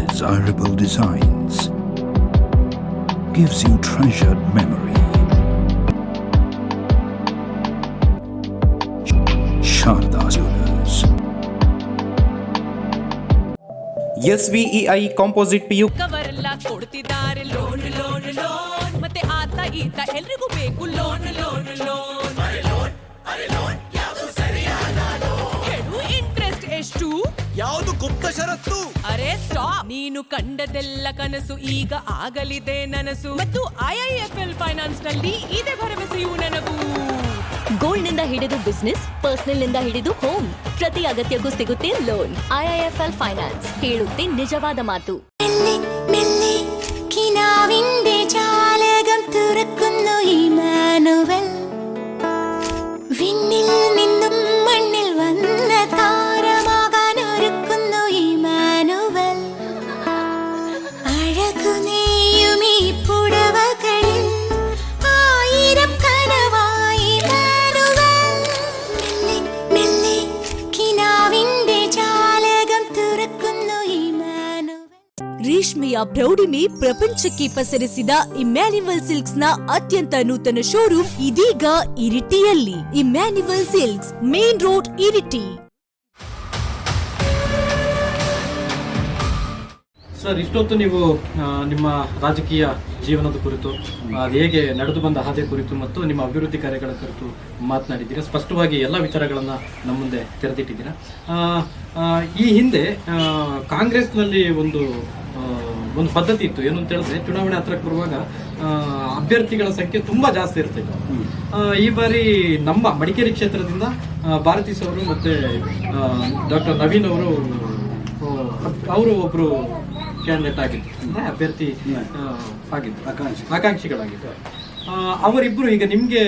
Desirable designs. Gives you treasured memory. Sharda Jewelers. SVEI Composite PU ಕವರೆಲ್ಲ ಕೊಡ್ತಿದ್ದಾರೆ loan loan loan, ಮತ್ತೆ ಆತ ಈತ ಎಲ್ರಿಗೂ ಬೇಕು loan loan loan. ಹೇಳು interest ಎಷ್ಟು, ಯಾವುದು ಗುಪ್ತ ಷರತ್ತು? ಅರೆ ಸ್ಟಾಪ್, ನೀನು ಕಂಡದೆಲ್ಲ ಕನಸು ಈಗ ಆಗಲಿದೆ ನನಸು, ಮತ್ತು IIFL ಫೈನಾನ್ಸ್ ನಲ್ಲಿ ಇದೆ ಭರವಸೆಯು ನನಗೂ. ಗೋಲ್ಡ್ ನಿಂದ ಹಿಡಿದು ಬಿಸ್ನೆಸ್, ಪರ್ಸನಲ್ ನಿಂದ ಹಿಡಿದು ಹೋಮ್, ಪ್ರತಿ ಅಗತ್ಯಕ್ಕೂ ಸಿಗುತ್ತೆ ಲೋನ್. IIFL ಫೈನಾನ್ಸ್ ಹೇಳುತ್ತೆ ನಿಜವಾದ ಮಾತು. ജാലകം തുറക്കുന്നു ഇമാനുവൽ, വിണ്ണിൽ നിന്നും മണ്ണിൽ വന്ന താരമാകാൻ ഒരുക്കുന്നു ഇമാനുവൽ. അഴകു നെയ്യും ഈ പുടവകളിൽ ആയിരം കനവായി ഇമാനുവൽ. മെല്ലെ കിനാവിന്റെ ജാലകം തുറക്കുന്നു ഇമാനുവൽ. ರೇಷ್ಮೆಯ ಪ್ರೌಢಿಮೆ ಪ್ರಪಂಚಕ್ಕೆ ಪಸರಿಸಿದ ಇಮ್ಯಾನ್ಯುವಲ್ ಸಿಲ್ಕ್ಸ್ ನ ಅತ್ಯಂತ ನೂತನ ಶೋರೂಮ್ ಇದೀಗ ಇರಿಟಿಯಲ್ಲಿ. Emmanuel Silks, main road, Iritty. Sir, ಇಷ್ಟೊತ್ತು ನೀವು ನಿಮ್ಮ ರಾಜಕೀಯ ಜೀವನದ ಕುರಿತು, ಅದು ಹೇಗೆ ನಡೆದು ಬಂದ ಹಾದಿ ಕುರಿತು ಮತ್ತು ನಿಮ್ಮ ಅಭಿವೃದ್ಧಿ ಕಾರ್ಯಗಳ ಕುರಿತು ಮಾತನಾಡಿದ್ದೀರಾ. ಸ್ಪಷ್ಟವಾಗಿ ಎಲ್ಲ ವಿಚಾರಗಳನ್ನು ನಮ್ಮ ಮುಂದೆ ತೆರೆದಿಟ್ಟಿದ್ದೀರಾ. ಈ ಹಿಂದೆ ಕಾಂಗ್ರೆಸ್ನಲ್ಲಿ ಒಂದು ಪದ್ಧತಿ ಇತ್ತು. ಏನು ಅಂತ ಹೇಳಿದ್ರೆ, ಚುನಾವಣೆ ಹತ್ರಕ್ಕೆ ಬರುವಾಗ ಅಭ್ಯರ್ಥಿಗಳ ಸಂಖ್ಯೆ ತುಂಬಾ ಜಾಸ್ತಿ ಇರ್ತಿತ್ತು. ಈ ಬಾರಿ ನಮ್ಮ ಮಡಿಕೇರಿ ಕ್ಷೇತ್ರದಿಂದ ಭಾರತೀಸ್ ಅವರು ಮತ್ತೆ ಡಾಕ್ಟರ್ ನವೀನ್ ಅವರು ಒಬ್ರು ಕ್ಯಾಂಡಿಡೇಟ್ ಆಗಿದ್ರು, ಅಂದ್ರೆ ಅಭ್ಯರ್ಥಿ ಆಗಿದ್ರು, ಆಕಾಂಕ್ಷಿಗಳಾಗಿದ್ರು. ಅವರಿಬ್ರು ಈಗ ನಿಮ್ಗೆ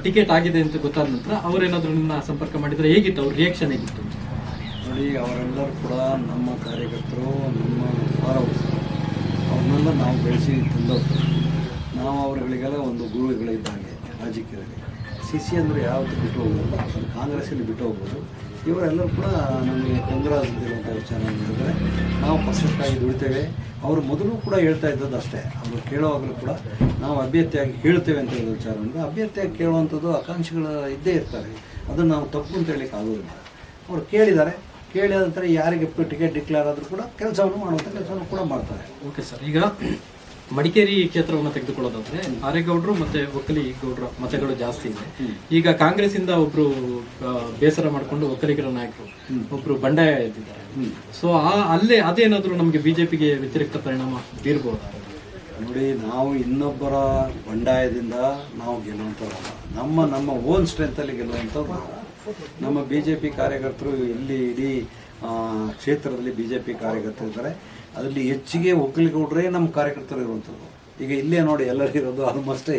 ಟಿಕೆಟ್ ಆಗಿದೆ ಅಂತ ಗೊತ್ತಾದ ನಂತರ ಅವರೇನಾದ್ರು ನಿಮ್ಮನ್ನ ಸಂಪರ್ಕ ಮಾಡಿದ್ರೆ ಹೇಗಿತ್ತು, ಅವ್ರ ರಿಯಾಕ್ಷನ್ ಹೇಗಿತ್ತು? ನೋಡಿ, ಅವರೆಲ್ಲರೂ ಕೂಡ ನಮ್ಮ ಕಾರ್ಯಕರ್ತರು, ನಮ್ಮ ಫಾಲೋವರ್ಸ್, ಅವ್ರನ್ನೆಲ್ಲ ನಾವು ಬೆಳೆಸಿ ತಂದವರು. ನಾವು ಅವರುಗಳಿಗೆಲ್ಲ ಒಂದು ಗುರುಗಳಿದ್ದಾಗೆ ರಾಜಕೀಯದಲ್ಲಿ. ಸಿ ಅಂದರೆ ಯಾವತ್ತೂ ಬಿಟ್ಟು ಹೋಗ್ಬೋದು, ಕಾಂಗ್ರೆಸ್ಸಲ್ಲಿ ಬಿಟ್ಟು ಹೋಗ್ಬೋದು. ಇವರೆಲ್ಲರೂ ಕೂಡ ನಮಗೆ ತೊಂದರೆಯಾಗುತ್ತಿರುವಂಥ ವಿಚಾರ ಹೇಳಿದ್ರೆ ನಾವು ಪರ್ಫೆಕ್ಟಾಗಿ ದುಡಿತೇವೆ. ಅವರು ಮೊದಲು ಕೂಡ ಹೇಳ್ತಾ ಇದ್ದದ್ದು ಅಷ್ಟೇ, ಅವರು ಕೇಳುವಾಗಲೂ ಕೂಡ ನಾವು ಅಭ್ಯರ್ಥಿಯಾಗಿ ಕೇಳ್ತೇವೆ ಅಂತ ಹೇಳೋ ವಿಚಾರ ಅಂದರೆ, ಅಭ್ಯರ್ಥಿಯಾಗಿ ಕೇಳುವಂಥದ್ದು ಆಕಾಂಕ್ಷಿಗಳು ಇದ್ದೇ ಇರ್ತಾರೆ. ಅದನ್ನು ನಾವು ತಪ್ಪು ಅಂತ ಹೇಳಲಿಕ್ಕೆ ಆಗೋದಿಲ್ಲ. ಅವರು ಕೇಳಿದ್ದಾರೆ, ಕೇಳಿದ ನಂತರ ಯಾರಿಗೆ ಟಿಕೆಟ್ ಡಿಕ್ಲೇರ್ ಆದರೂ ಕೂಡ ಕೆಲಸವನ್ನು ಮಾಡುವಂಥ ಕೆಲಸವನ್ನು ಕೂಡ ಮಾಡ್ತಾರೆ. ಓಕೆ ಸರ್, ಈಗ ಮಡಿಕೇರಿ ಕ್ಷೇತ್ರವನ್ನು ತೆಗೆದುಕೊಳ್ಳೋದಾದ್ರೆ ಆರೇಗೌಡರು ಮತ್ತೆ ಒಕ್ಕಲಿ ಗೌಡರ ಮತಗಳು ಜಾಸ್ತಿ ಇದೆ. ಈಗ ಕಾಂಗ್ರೆಸ್ ಇಂದ ಒಬ್ರು ಬೇಸರ ಮಾಡಿಕೊಂಡು ಒಕ್ಕಲಿಗರ ನಾಯಕರು ಒಬ್ರು ಬಂಡಾಯ ಎದ್ದಿದ್ದಾರೆ. ಸೊ ಅದೇನಾದ್ರೂ ನಮಗೆ ಬಿಜೆಪಿಗೆ ವ್ಯತಿರಿಕ್ತ ಪರಿಣಾಮ ಬೀರ್ಬೋದು? ನೋಡಿ, ನಾವು ಇನ್ನೊಬ್ಬರ ಬಂಡಾಯದಿಂದ ನಾವು ಗೆಲ್ಲುವಂಥದ್ದಲ್ಲ, ನಮ್ಮ ಓನ್ ಸ್ಟ್ರೆಂತಲ್ಲಿ ಗೆಲ್ಲುವಂಥದ್ದು. ನಮ್ಮ BJP ಕಾರ್ಯಕರ್ತರು ಇಲ್ಲಿ ಇಡೀ ಕ್ಷೇತ್ರದಲ್ಲಿ BJP ಕಾರ್ಯಕರ್ತರು ಇದ್ದಾರೆ. ಅದರಲ್ಲಿ ಹೆಚ್ಚಿಗೆ ಒಕ್ಕಲಿಗೌಡರೇ ನಮ್ಮ ಕಾರ್ಯಕರ್ತರು ಇರುವಂಥದ್ದು. ಈಗ ಇಲ್ಲೇ ನೋಡಿ, ಎಲ್ಲರಿರೋದು ಆಲ್ಮೋಸ್ಟ್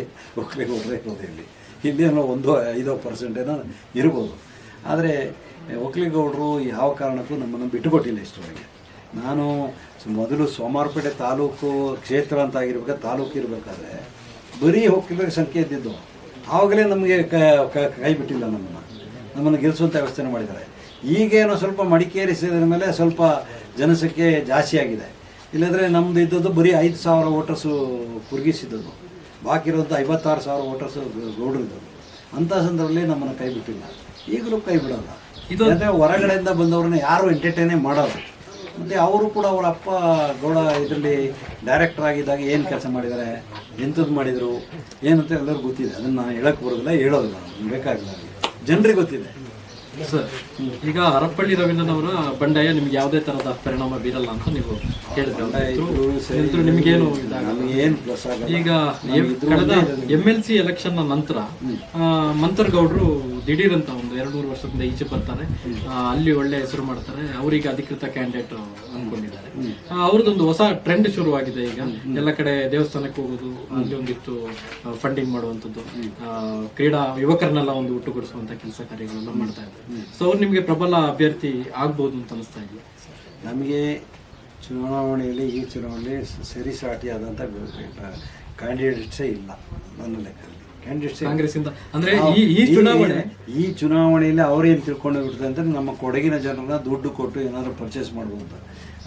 ಒಕ್ಕಲಿಗೌಡರೇ ಇರೋದು. ಇಲ್ಲೇನೋ 1-5% ಏನೋ ಇರ್ಬೋದು. ಆದರೆ ಒಕ್ಕಲಿಗೌಡರು ಯಾವ ಕಾರಣಕ್ಕೂ ನಮ್ಮನ್ನು ಬಿಟ್ಟುಕೊಟ್ಟಿಲ್ಲ ಇಷ್ಟರವರೆಗೆ. ನಾನು ಮೊದಲು ಸೋಮವಾರಪೇಟೆ ತಾಲೂಕು ಕ್ಷೇತ್ರ ಅಂತ ಆಗಿರ್ಬೇಕಾದ್ರೆ, ತಾಲೂಕು ಇರಬೇಕಾದ್ರೆ ಬರೀ ಒಕ್ಕಲಿಗರ ಸಂಖ್ಯೆ ಇದ್ದಿದ್ದು. ಆವಾಗಲೇ ನಮಗೆ ಕೈ ಬಿಟ್ಟಿಲ್ಲ, ನಮ್ಮನ್ನು ಗೆಲ್ಲಿಸುವಂಥ ವ್ಯವಸ್ಥೆ ಮಾಡಿದ್ದಾರೆ. ಈಗೇನೋ ಸ್ವಲ್ಪ ಮಡಿಕೇರಿ ಸೇರಿದ ಮೇಲೆ ಸ್ವಲ್ಪ ಜನಸಂಖ್ಯೆ ಜಾಸ್ತಿ ಆಗಿದೆ. ಇಲ್ಲಂದರೆ ನಮ್ಮದು ಇದ್ದದ್ದು ಬರೀ 5,000 ವೋಟರ್ಸು ಕುರ್ಗಿಸಿದ್ದದ್ದು, ಬಾಕಿ ಇರೋದು 56,000 ವೋಟರ್ಸು ಗೌಡರಿದ್ದದ್ದು. ಅಂಥ ಸಂದರ್ಭದಲ್ಲಿ ನಮ್ಮನ್ನು ಕೈ ಬಿಟ್ಟಿಲ್ಲ, ಈಗಲೂ ಕೈ ಬಿಡೋಲ್ಲ. ಇದು ಅಂದರೆ ಹೊರಗಡೆಯಿಂದ ಬಂದವ್ರನ್ನ ಯಾರು ಎಂಟರ್ಟೈನೇ ಮಾಡೋದು. ಮತ್ತು ಅವರು ಕೂಡ ಅವರ ಅಪ್ಪ ಗೌಡ ಇದರಲ್ಲಿ ಡೈರೆಕ್ಟರ್ ಆಗಿದ್ದಾಗ ಏನು ಕೆಲಸ ಮಾಡಿದ್ದಾರೆ, ಎಂಥದ್ದು ಮಾಡಿದರು ಏನಂತ ಎಲ್ಲರಿಗೂ ಗೊತ್ತಿದೆ. ಅದನ್ನು ನಾನು ಹೇಳೋಕ್ಕೆ ಬರೋದಿಲ್ಲ, ಹೇಳೋದಿಲ್ಲ, ಬೇಕಾಗಿಲ್ಲ, ಜನರಿಗೆ ಗೊತ್ತಿದೆ. ಸರ್, ಈಗ ಹರಪಳ್ಳಿ ರವೀಂದ್ರನವರ ಬಂಡಾಯ ನಿಮ್ಗೆ ಯಾವುದೇ ತರಹದ ಪರಿಣಾಮ ಬೀರಲ್ಲ ಅಂತ ನೀವು ಹೇಳಿದ್ರೆ, ನಿಮ್ಗೇನು ಈಗ ಕಳೆದ MLC ಎಲೆಕ್ಷನ್ ನಂತರ ಮಂತರ್ಗೌಡರು ದಿಢೀರಂತ ಒಂದು 2-3 ವರ್ಷದಿಂದ ಈಚೆ ಬರ್ತಾರೆ, ಅಲ್ಲಿ ಒಳ್ಳೆ ಹೆಸರು ಮಾಡ್ತಾರೆ, ಅವರಿಗೆ ಅಧಿಕೃತ ಕ್ಯಾಂಡಿಡೇಟ್ ಅನ್ಕೊಂಡಿದ್ದಾರೆ. ಅವ್ರದ್ದೊಂದು ಹೊಸ ಟ್ರೆಂಡ್ ಶುರುವಾಗಿದೆ. ಈಗ ಎಲ್ಲ ಕಡೆ ದೇವಸ್ಥಾನಕ್ಕೆ ಹೋಗೋದು, ಅಲ್ಲಿ ಒಂದಿಷ್ಟು ಫಂಡಿಂಗ್ ಮಾಡುವಂಥದ್ದು, ಕ್ರೀಡಾ ಯುವಕರನ್ನೆಲ್ಲ ಒಂದು ಒಟ್ಟುಗೂಡಿಸುವಂತ ಕೆಲಸ ಕಾರ್ಯಗಳೆಲ್ಲ ಮಾಡ್ತಾ ಇದ್ದಾರೆ. ಸೊ ಅವ್ರು ನಿಮಗೆ ಪ್ರಬಲ ಅಭ್ಯರ್ಥಿ ಆಗ್ಬೋದು ಅಂತ ಅನಿಸ್ತಾ ಇದೆ? ನಮಗೆ ಚುನಾವಣೆಯಲ್ಲಿ, ಈ ಚುನಾವಣೆಯಲ್ಲಿ ಸರಿಸಾಟಿಯಾದಂಥ ಕ್ಯಾಂಡಿಡೇಟ್ಸೇ ಇಲ್ಲ ನನ್ನ ಲೆಕ್ಕದಲ್ಲಿ. ಕಾಂಗ್ರೆಸ್ಸಿಂದ ಅಂದ್ರೆ ಈ ಚುನಾವಣೆಯಲ್ಲಿ ಅವರೇನು ತಿಳ್ಕೊಂಡು ಬಿಡ್ತಾರೆ ಅಂದರೆ, ನಮ್ಮ ಕೊಡಗಿನ ಜನರನ್ನ ದುಡ್ಡು ಕೊಟ್ಟು ಏನಾದರೂ ಪರ್ಚೇಸ್ ಮಾಡ್ಬೋದು ಅಂತ.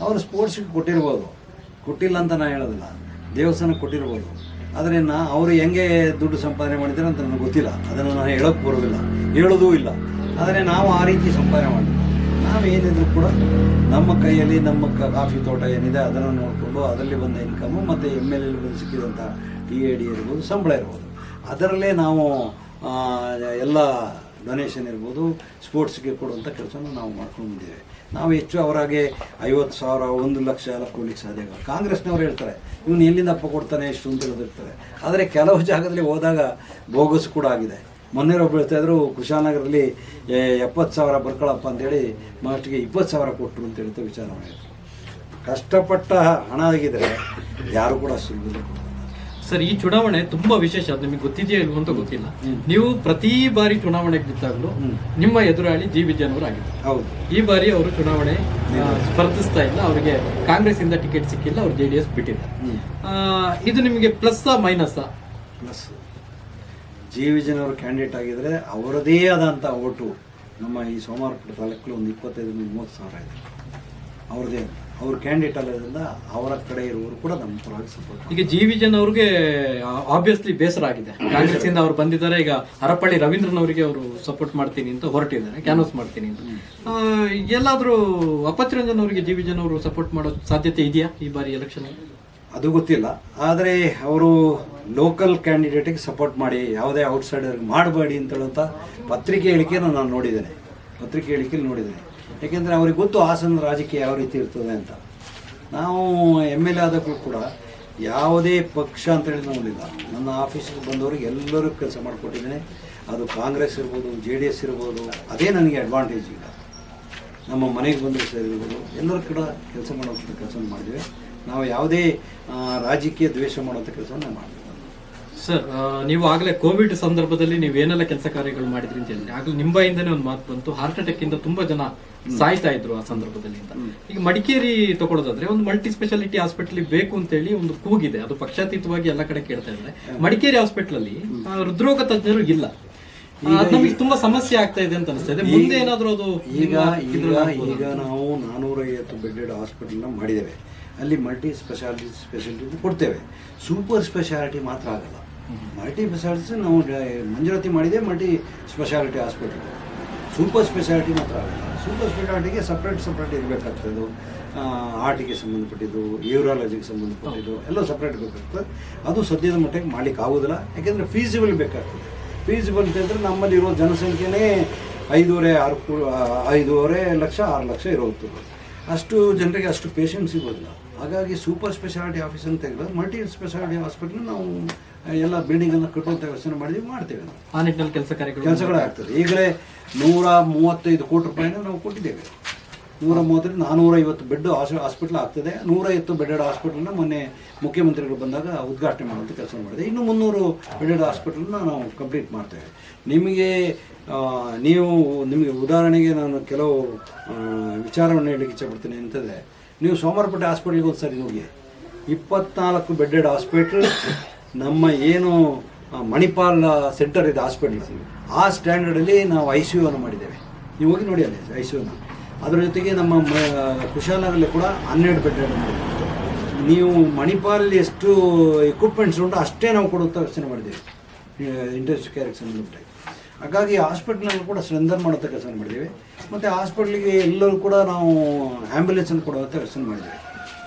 ಅವರು ಸ್ಪೋರ್ಟ್ಸ್ಗೆ ಕೊಟ್ಟಿರ್ಬೋದು, ಕೊಟ್ಟಿಲ್ಲ ಅಂತ ನಾನು ಹೇಳೋದಿಲ್ಲ, ದೇವಸ್ಥಾನಕ್ಕೆ ಕೊಟ್ಟಿರ್ಬೋದು. ಆದರೆ ಅವರು ಹೆಂಗೆ ದುಡ್ಡು ಸಂಪಾದನೆ ಮಾಡಿದ್ದಾರೆ ಅಂತ ನನಗೆ ಗೊತ್ತಿಲ್ಲ, ಅದನ್ನು ನಾನು ಹೇಳೋಕ್ಕೆ ಬರೋದಿಲ್ಲ, ಹೇಳೋದೂ ಇಲ್ಲ. ಆದರೆ ನಾವು ಆ ರೀತಿ ಸಂಪಾದನೆ ಮಾಡಿದ್ವಿ. ನಾವೇನಿದ್ರು ಕೂಡ ನಮ್ಮ ಕೈಯಲ್ಲಿ ನಮ್ಮ ಕಾಫಿ ತೋಟ ಏನಿದೆ ಅದನ್ನು ನೋಡಿಕೊಂಡು ಅದರಲ್ಲಿ ಬಂದ ಇನ್ಕಮು ಮತ್ತು MLA ಬಂದು ಸಿಕ್ಕಿದಂಥ TAD ಇರ್ಬೋದು, ಸಂಬಳ ಇರ್ಬೋದು, ಅದರಲ್ಲೇ ನಾವು ಎಲ್ಲ ಡೊನೇಷನ್ ಇರ್ಬೋದು, ಸ್ಪೋರ್ಟ್ಸ್ಗೆ ಕೊಡುವಂಥ ಕೆಲಸವನ್ನು ನಾವು ಮಾಡ್ಕೊಂಡು ಬಂದಿದ್ದೇವೆ. ನಾವು ಹೆಚ್ಚು ಅವರಾಗೆ 50,000, 1 ಲಕ್ಷ ಎಲ್ಲ ಕೊಡ್ಲಿಕ್ಕೆ ಸಾಧ್ಯ ಇಲ್ಲ. ಕಾಂಗ್ರೆಸ್ನವ್ರು ಹೇಳ್ತಾರೆ, ಇವನು ಎಲ್ಲಿಂದಪ್ಪ ಕೊಡ್ತಾನೆ ಎಷ್ಟು ಅಂತ ಹೇಳಿರ್ತಾರೆ. ಆದರೆ ಕೆಲವು ಜಾಗದಲ್ಲಿ ಹೋದಾಗ ಬೋಗಸ್ ಕೂಡ ಆಗಿದೆ. ಮೊನ್ನೆ ಒಬ್ಬರು ಹೇಳ್ತಾ ಇದ್ರು, ಕುಶಾಲನಗರಲ್ಲಿ 70,000 ಬರ್ಕೊಳಪ್ಪ ಅಂತೇಳಿ ಮಾಸ್ಟ್ಗೆ 20,000 ಕೊಟ್ಟರು ಅಂತ ಹೇಳ್ತಾ ವಿಚಾರ ಮಾಡಿದ್ರು. ಕಷ್ಟಪಟ್ಟ ಹಣ ಆಗಿದ್ರೆ ಯಾರು ಕೂಡ ಸುಲಭ. ಸರ್, ಈ ಚುನಾವಣೆ ತುಂಬಾ ವಿಶೇಷ, ಅದು ನಿಮಗೆ ಗೊತ್ತಿದೆಯಾ ಇಲ್ವೋ ಅಂತ ಗೊತ್ತಿಲ್ಲ. ನೀವು ಪ್ರತಿ ಬಾರಿ ಚುನಾವಣೆಗೆ ನಿಂತಾಗಲೂ ನಿಮ್ಮ ಎದುರಾಳಿ ಜಿ ವಿಜಯನವರು ಆಗಿದ್ದಾರೆ. ಹೌದು, ಈ ಬಾರಿ ಅವರು ಚುನಾವಣೆ ಸ್ಪರ್ಧಿಸ್ತಾ ಇಲ್ಲ, ಅವರಿಗೆ ಕಾಂಗ್ರೆಸ್ ಇಂದ ಟಿಕೆಟ್ ಸಿಕ್ಕಿಲ್ಲ, ಅವರು JDS ಬಿಟ್ಟಿದ್ದಾರೆ. ಇದು ನಿಮಗೆ ಪ್ಲಸ್ ಮೈನಸ್? ಪ್ಲಸ್. ಜಿ ವಿಜಯನವರು ಕ್ಯಾಂಡಿಡೇಟ್ ಆಗಿದ್ರೆ ಅವರದೇ ಆದಂಥ ಓಟು ನಮ್ಮ ಈ ಸೋಮವಾರಪೇಟೆ ತಾಲೂಕಲ್ಲಿ ಒಂದು 25-30 ಸಾವಿರ ಇದೆ ಅವ್ರದ್ದೇ. ಅವ್ರ ಕ್ಯಾಂಡಿಡೇಟ್ ಅಲ್ಲದ್ರಿಂದ ಅವರ ಕಡೆ ಇರುವವರು ಕೂಡ ನಮ್ಮ ಪರವಾಗಿ ಸಪೋರ್ಟ್. ಈಗ ಜಿ ವಿಜಯನ್ ಅವ್ರಿಗೆ ಆಬ್ವಿಯಸ್ಲಿ ಬೇಸರ ಆಗಿದೆ, ಕಾಂಗ್ರೆಸ್ ಇಂದ ಅವ್ರು ಬಂದಿದ್ದಾರೆ. ಈಗ ಹರಪಳ್ಳಿ ರವೀಂದ್ರನ್ ಅವರಿಗೆ ಅವರು ಸಪೋರ್ಟ್ ಮಾಡ್ತೀನಿ ಅಂತ ಹೊರಟಿದ್ದಾರೆ, ಕ್ಯಾನ್ವಸ್ ಮಾಡ್ತೀನಿ ಅಂತ. ಎಲ್ಲಾದ್ರೂ ಅಪಚರಂಜನ್ ಅವರಿಗೆ ಜಿ ವಿಜಯನ್ ಅವರು ಸಪೋರ್ಟ್ ಮಾಡೋ ಸಾಧ್ಯತೆ ಇದೆಯಾ ಈ ಬಾರಿ ಎಲೆಕ್ಷನ್? ಅದು ಗೊತ್ತಿಲ್ಲ. ಆದರೆ ಅವರು ಲೋಕಲ್ ಕ್ಯಾಂಡಿಡೇಟಿಗೆ ಸಪೋರ್ಟ್ ಮಾಡಿ, ಯಾವುದೇ ಔಟ್ಸೈಡರ್ಗೆ ಮಾಡಬೇಡಿ ಅಂತ ಹೇಳುವಂಥ ಪತ್ರಿಕೆ ಹೇಳಿಕೆಯನ್ನು ನಾನು ನೋಡಿದ್ದೇನೆ, ಪತ್ರಿಕೆ ಹೇಳಿಕೆಯಲ್ಲಿ ನೋಡಿದ್ದೇನೆ. ಯಾಕೆಂದರೆ ಅವ್ರಿಗೆ ಗೊತ್ತು ಹಾಸನ ರಾಜಕೀಯ ಯಾವ ರೀತಿ ಇರ್ತದೆ ಅಂತ. ನಾವು MLA ಆದಾಗಲೂ ಕೂಡ ಯಾವುದೇ ಪಕ್ಷ ಅಂತ ಹೇಳಿ ನೋಡಲಿಲ್ಲ. ನನ್ನ ಆಫೀಸಿಗೆ ಬಂದವರಿಗೆ ಎಲ್ಲರೂ ಕೆಲಸ ಮಾಡಿಕೊಟ್ಟಿದ್ದೇನೆ. ಅದು ಕಾಂಗ್ರೆಸ್ ಇರ್ಬೋದು, JDS ಇರ್ಬೋದು, ಅದೇ ನನಗೆ ಅಡ್ವಾಂಟೇಜ್. ಈಗ ನಮ್ಮ ಮನೆಗೆ ಬಂದರೂ ಸೇರಿರ್ಬೋದು, ಎಲ್ಲರೂ ಕೂಡ ಕೆಲಸ ಮಾಡುವಂಥ ಕೆಲಸ ಮಾಡಿದ್ದೇವೆ. ನಾವು ಯಾವುದೇ ರಾಜಕೀಯ ದ್ವೇಷ ಮಾಡುವಂಥ ಕೆಲಸವನ್ನು ಮಾಡಿದ್ದೇವೆ. ಸರ್, ನೀವು ಆಗಲೇ ಕೋವಿಡ್ ಸಂದರ್ಭದಲ್ಲಿ ನೀವೇನೆಲ್ಲ ಕೆಲಸ ಕಾರ್ಯಗಳು ಮಾಡಿದ್ರಿ ಅಂತ ಹೇಳಿದ್ರೆ, ಆಗಲೇ ನಿಮ್ಮ ಬಾಯಿಂದನೇ ಒಂದು ಮಾತು ಬಂತು, ಹಾರ್ಟ್ ಅಟ್ಯಾಕ್ ಇಂದ ತುಂಬಾ ಜನ ಸಾಯ್ತಾ ಇದ್ರು ಆ ಸಂದರ್ಭದಲ್ಲಿ ಅಂತ. ಈಗ ಮಡಿಕೇರಿ ತಗೊಳ್ಳೋದಾದ್ರೆ ಒಂದು ಮಲ್ಟಿ ಸ್ಪೆಷಾಲಿಟಿ ಹಾಸ್ಪಿಟಲ್ ಬೇಕು ಅಂತ ಹೇಳಿ ಒಂದು ಕೂಗಿದೆ, ಅದು ಪಕ್ಷಾತೀತವಾಗಿ ಎಲ್ಲ ಕಡೆ ಕೇಳ್ತಾ ಇದ್ದಾರೆ. ಮಡಿಕೇರಿ ಹಾಸ್ಪಿಟಲ್ ಅಲ್ಲಿ ಹೃದ್ರೋಗ ತಜ್ಞರು ಇಲ್ಲ, ನಮಗೆ ತುಂಬಾ ಸಮಸ್ಯೆ ಆಗ್ತಾ ಇದೆ ಅಂತ ಅನಿಸ್ತಾ ಇದೆ. ಮುಂದೆ ಏನಾದ್ರು ಅದು ಈಗ ನಾವು 450 ಬೆಡ್ಡೆಡ್ ಹಾಸ್ಪಿಟಲ್ನ ಮಾಡಿದ್ದೇವೆ. ಅಲ್ಲಿ ಮಲ್ಟಿ ಸ್ಪೆಷಾಲಿಟಿ ಕೊಡ್ತೇವೆ, ಸೂಪರ್ ಸ್ಪೆಷಾಲಿಟಿ ಮಾತ್ರ ಆಗಲ್ಲ. ಮಲ್ಟಿ ಸ್ಪೆಷಾಲಿಟೀಸ್ ನಾವು ಮಂಜೂರಾತಿ ಮಾಡಿದೆ, multi speciality hospital. Super speciality ಮಾತ್ರ ಆಗಲ್ಲ. Super ಸ್ಪೆಷಾಲಿಟಿಗೆ separate ಇರಬೇಕಾಗ್ತದೆ. ಹಾರ್ಟಿಗೆ ಸಂಬಂಧಪಟ್ಟಿದ್ದು, ಯೂರಾಲಜಿಗೆ ಸಂಬಂಧಪಟ್ಟಿದ್ದು ಎಲ್ಲ ಸಪ್ರೇಟ್ ಬೇಕಾಗ್ತದೆ. ಅದು ಸದ್ಯದ ಮಟ್ಟಿಗೆ ಮಾಡ್ಲಿಕ್ಕೆ ಆಗೋದಿಲ್ಲ, ಯಾಕೆಂದರೆ ಫೀಸಿಬಲ್ ಬೇಕಾಗ್ತದೆ. ಫೀಸಿಬಲ್ ಅಂತ ಹೇಳಿದ್ರೆ ನಮ್ಮಲ್ಲಿರೋ ಜನಸಂಖ್ಯೆನೇ 5.5 ಲಕ್ಷ 6 ಲಕ್ಷ ಇರೋದು. ಅಷ್ಟು ಜನರಿಗೆ ಅಷ್ಟು ಪೇಷಂಟ್ ಸಿಗೋದಿಲ್ಲ. ಹಾಗಾಗಿ ಸೂಪರ್ ಸ್ಪೆಷಾಲಿಟಿ ಆಫೀಸ್ ಅಂತ ತೆಗೆದು ಮಲ್ಟಿ ಸ್ಪೆಷಾಲಿಟಿ ಹಾಸ್ಪಿಟಲ್ ನಾವು ಎಲ್ಲ ಬಿಲ್ಡಿಂಗನ್ನು ಕಟ್ಟುವಂಥ ವ್ಯವಸ್ಥೆ ಮಾಡ್ತೇವೆ. ನಾವು ಆ ನಿಟ್ಟಿನಲ್ಲಿ ಕೆಲಸಗಳಾಗ್ತದೆ. ಈಗಲೇ 135 ಕೋಟಿ ರೂಪಾಯಿನ ನಾವು ಕೊಟ್ಟಿದ್ದೇವೆ. 130 450 ಬೆಡ್ ಹಾಸ್ಪಿಟಲ್ ಆಗ್ತದೆ. 150 ಬೆಡ್ಡೆಡ್ ಹಾಸ್ಪಿಟಲ್ನ ಮೊನ್ನೆ ಮುಖ್ಯಮಂತ್ರಿಗಳು ಬಂದಾಗ ಉದ್ಘಾಟನೆ ಮಾಡುವಂಥ ಕೆಲಸ ಮಾಡಿದೆ. ಇನ್ನು 300 ಬೆಡ್ಡೆಡ್ ಹಾಸ್ಪಿಟಲ್ನ ನಾವು ಕಂಪ್ಲೀಟ್ ಮಾಡ್ತೇವೆ. ನಿಮಗೆ ಉದಾಹರಣೆಗೆ ನಾನು ಕೆಲವು ವಿಚಾರವನ್ನು ಹೇಳಲಿಕ್ಕೆ ಇಷ್ಟಪಡ್ತೀನಿ ಅಂತಂದರೆ, ನೀವು ಸೋಮವಾರಪೇಟೆ ಹಾಸ್ಪಿಟಲ್ಗೆ ಒಂದು ಸರಿ ಹೋಗಿ, 24 ಬೆಡ್ಡೆಡ್ ಹಾಸ್ಪಿಟಲ್. ನಮ್ಮ ಏನು ಮಣಿಪಾಲ್ ಸೆಂಟರ್ ಇದೆ ಹಾಸ್ಪಿಟಲ್, ಆ ಸ್ಟ್ಯಾಂಡರ್ಡಲ್ಲಿ ನಾವು ICU ಅನ್ನು ಮಾಡಿದ್ದೇವೆ. ನೀವು ಹೋಗಿ ನೋಡಿ ಅಲ್ಲಿ ICUನ. ಅದರ ಜೊತೆಗೆ ನಮ್ಮ ಕುಶಾಲನಗರಲ್ಲಿ ಕೂಡ 12 ಬೆಡ್ಡೆಡ್ ಮಾಡಿದ್ದೇವೆ. ನೀವು ಮಣಿಪಾಲಲ್ಲಿ ಎಷ್ಟು ಎಕ್ವಿಪ್ಮೆಂಟ್ಸ್ ಉಂಟು ಅಷ್ಟೇ ನಾವು ಕೊಡುವಂಥ ವ್ಯವಸ್ಥೆ ಮಾಡಿದ್ದೇವೆ ಇಂಟೆನ್ಸಿವ್ ಕೇರ್ಗೆ ಸಂಬಂಧಪಟ್ಟ. ಹಾಗಾಗಿ ಹಾಸ್ಪಿಟ್ಲಲ್ಲಿ ಕೂಡ ಸ್ಟ್ರೆಂಥನ್ ಮಾಡುವಂಥ ಕೆಲಸ ಮಾಡಿದ್ದೇವೆ. ಮತ್ತು ಹಾಸ್ಪಿಟ್ಲಿಗೆ ಎಲ್ಲರೂ ಕೂಡ ನಾವು ಆ್ಯಂಬುಲೆನ್ಸನ್ನು ಕೊಡುವಂಥ ವ್ಯವಸ್ಥೆ ಮಾಡಿದ್ದೇವೆ.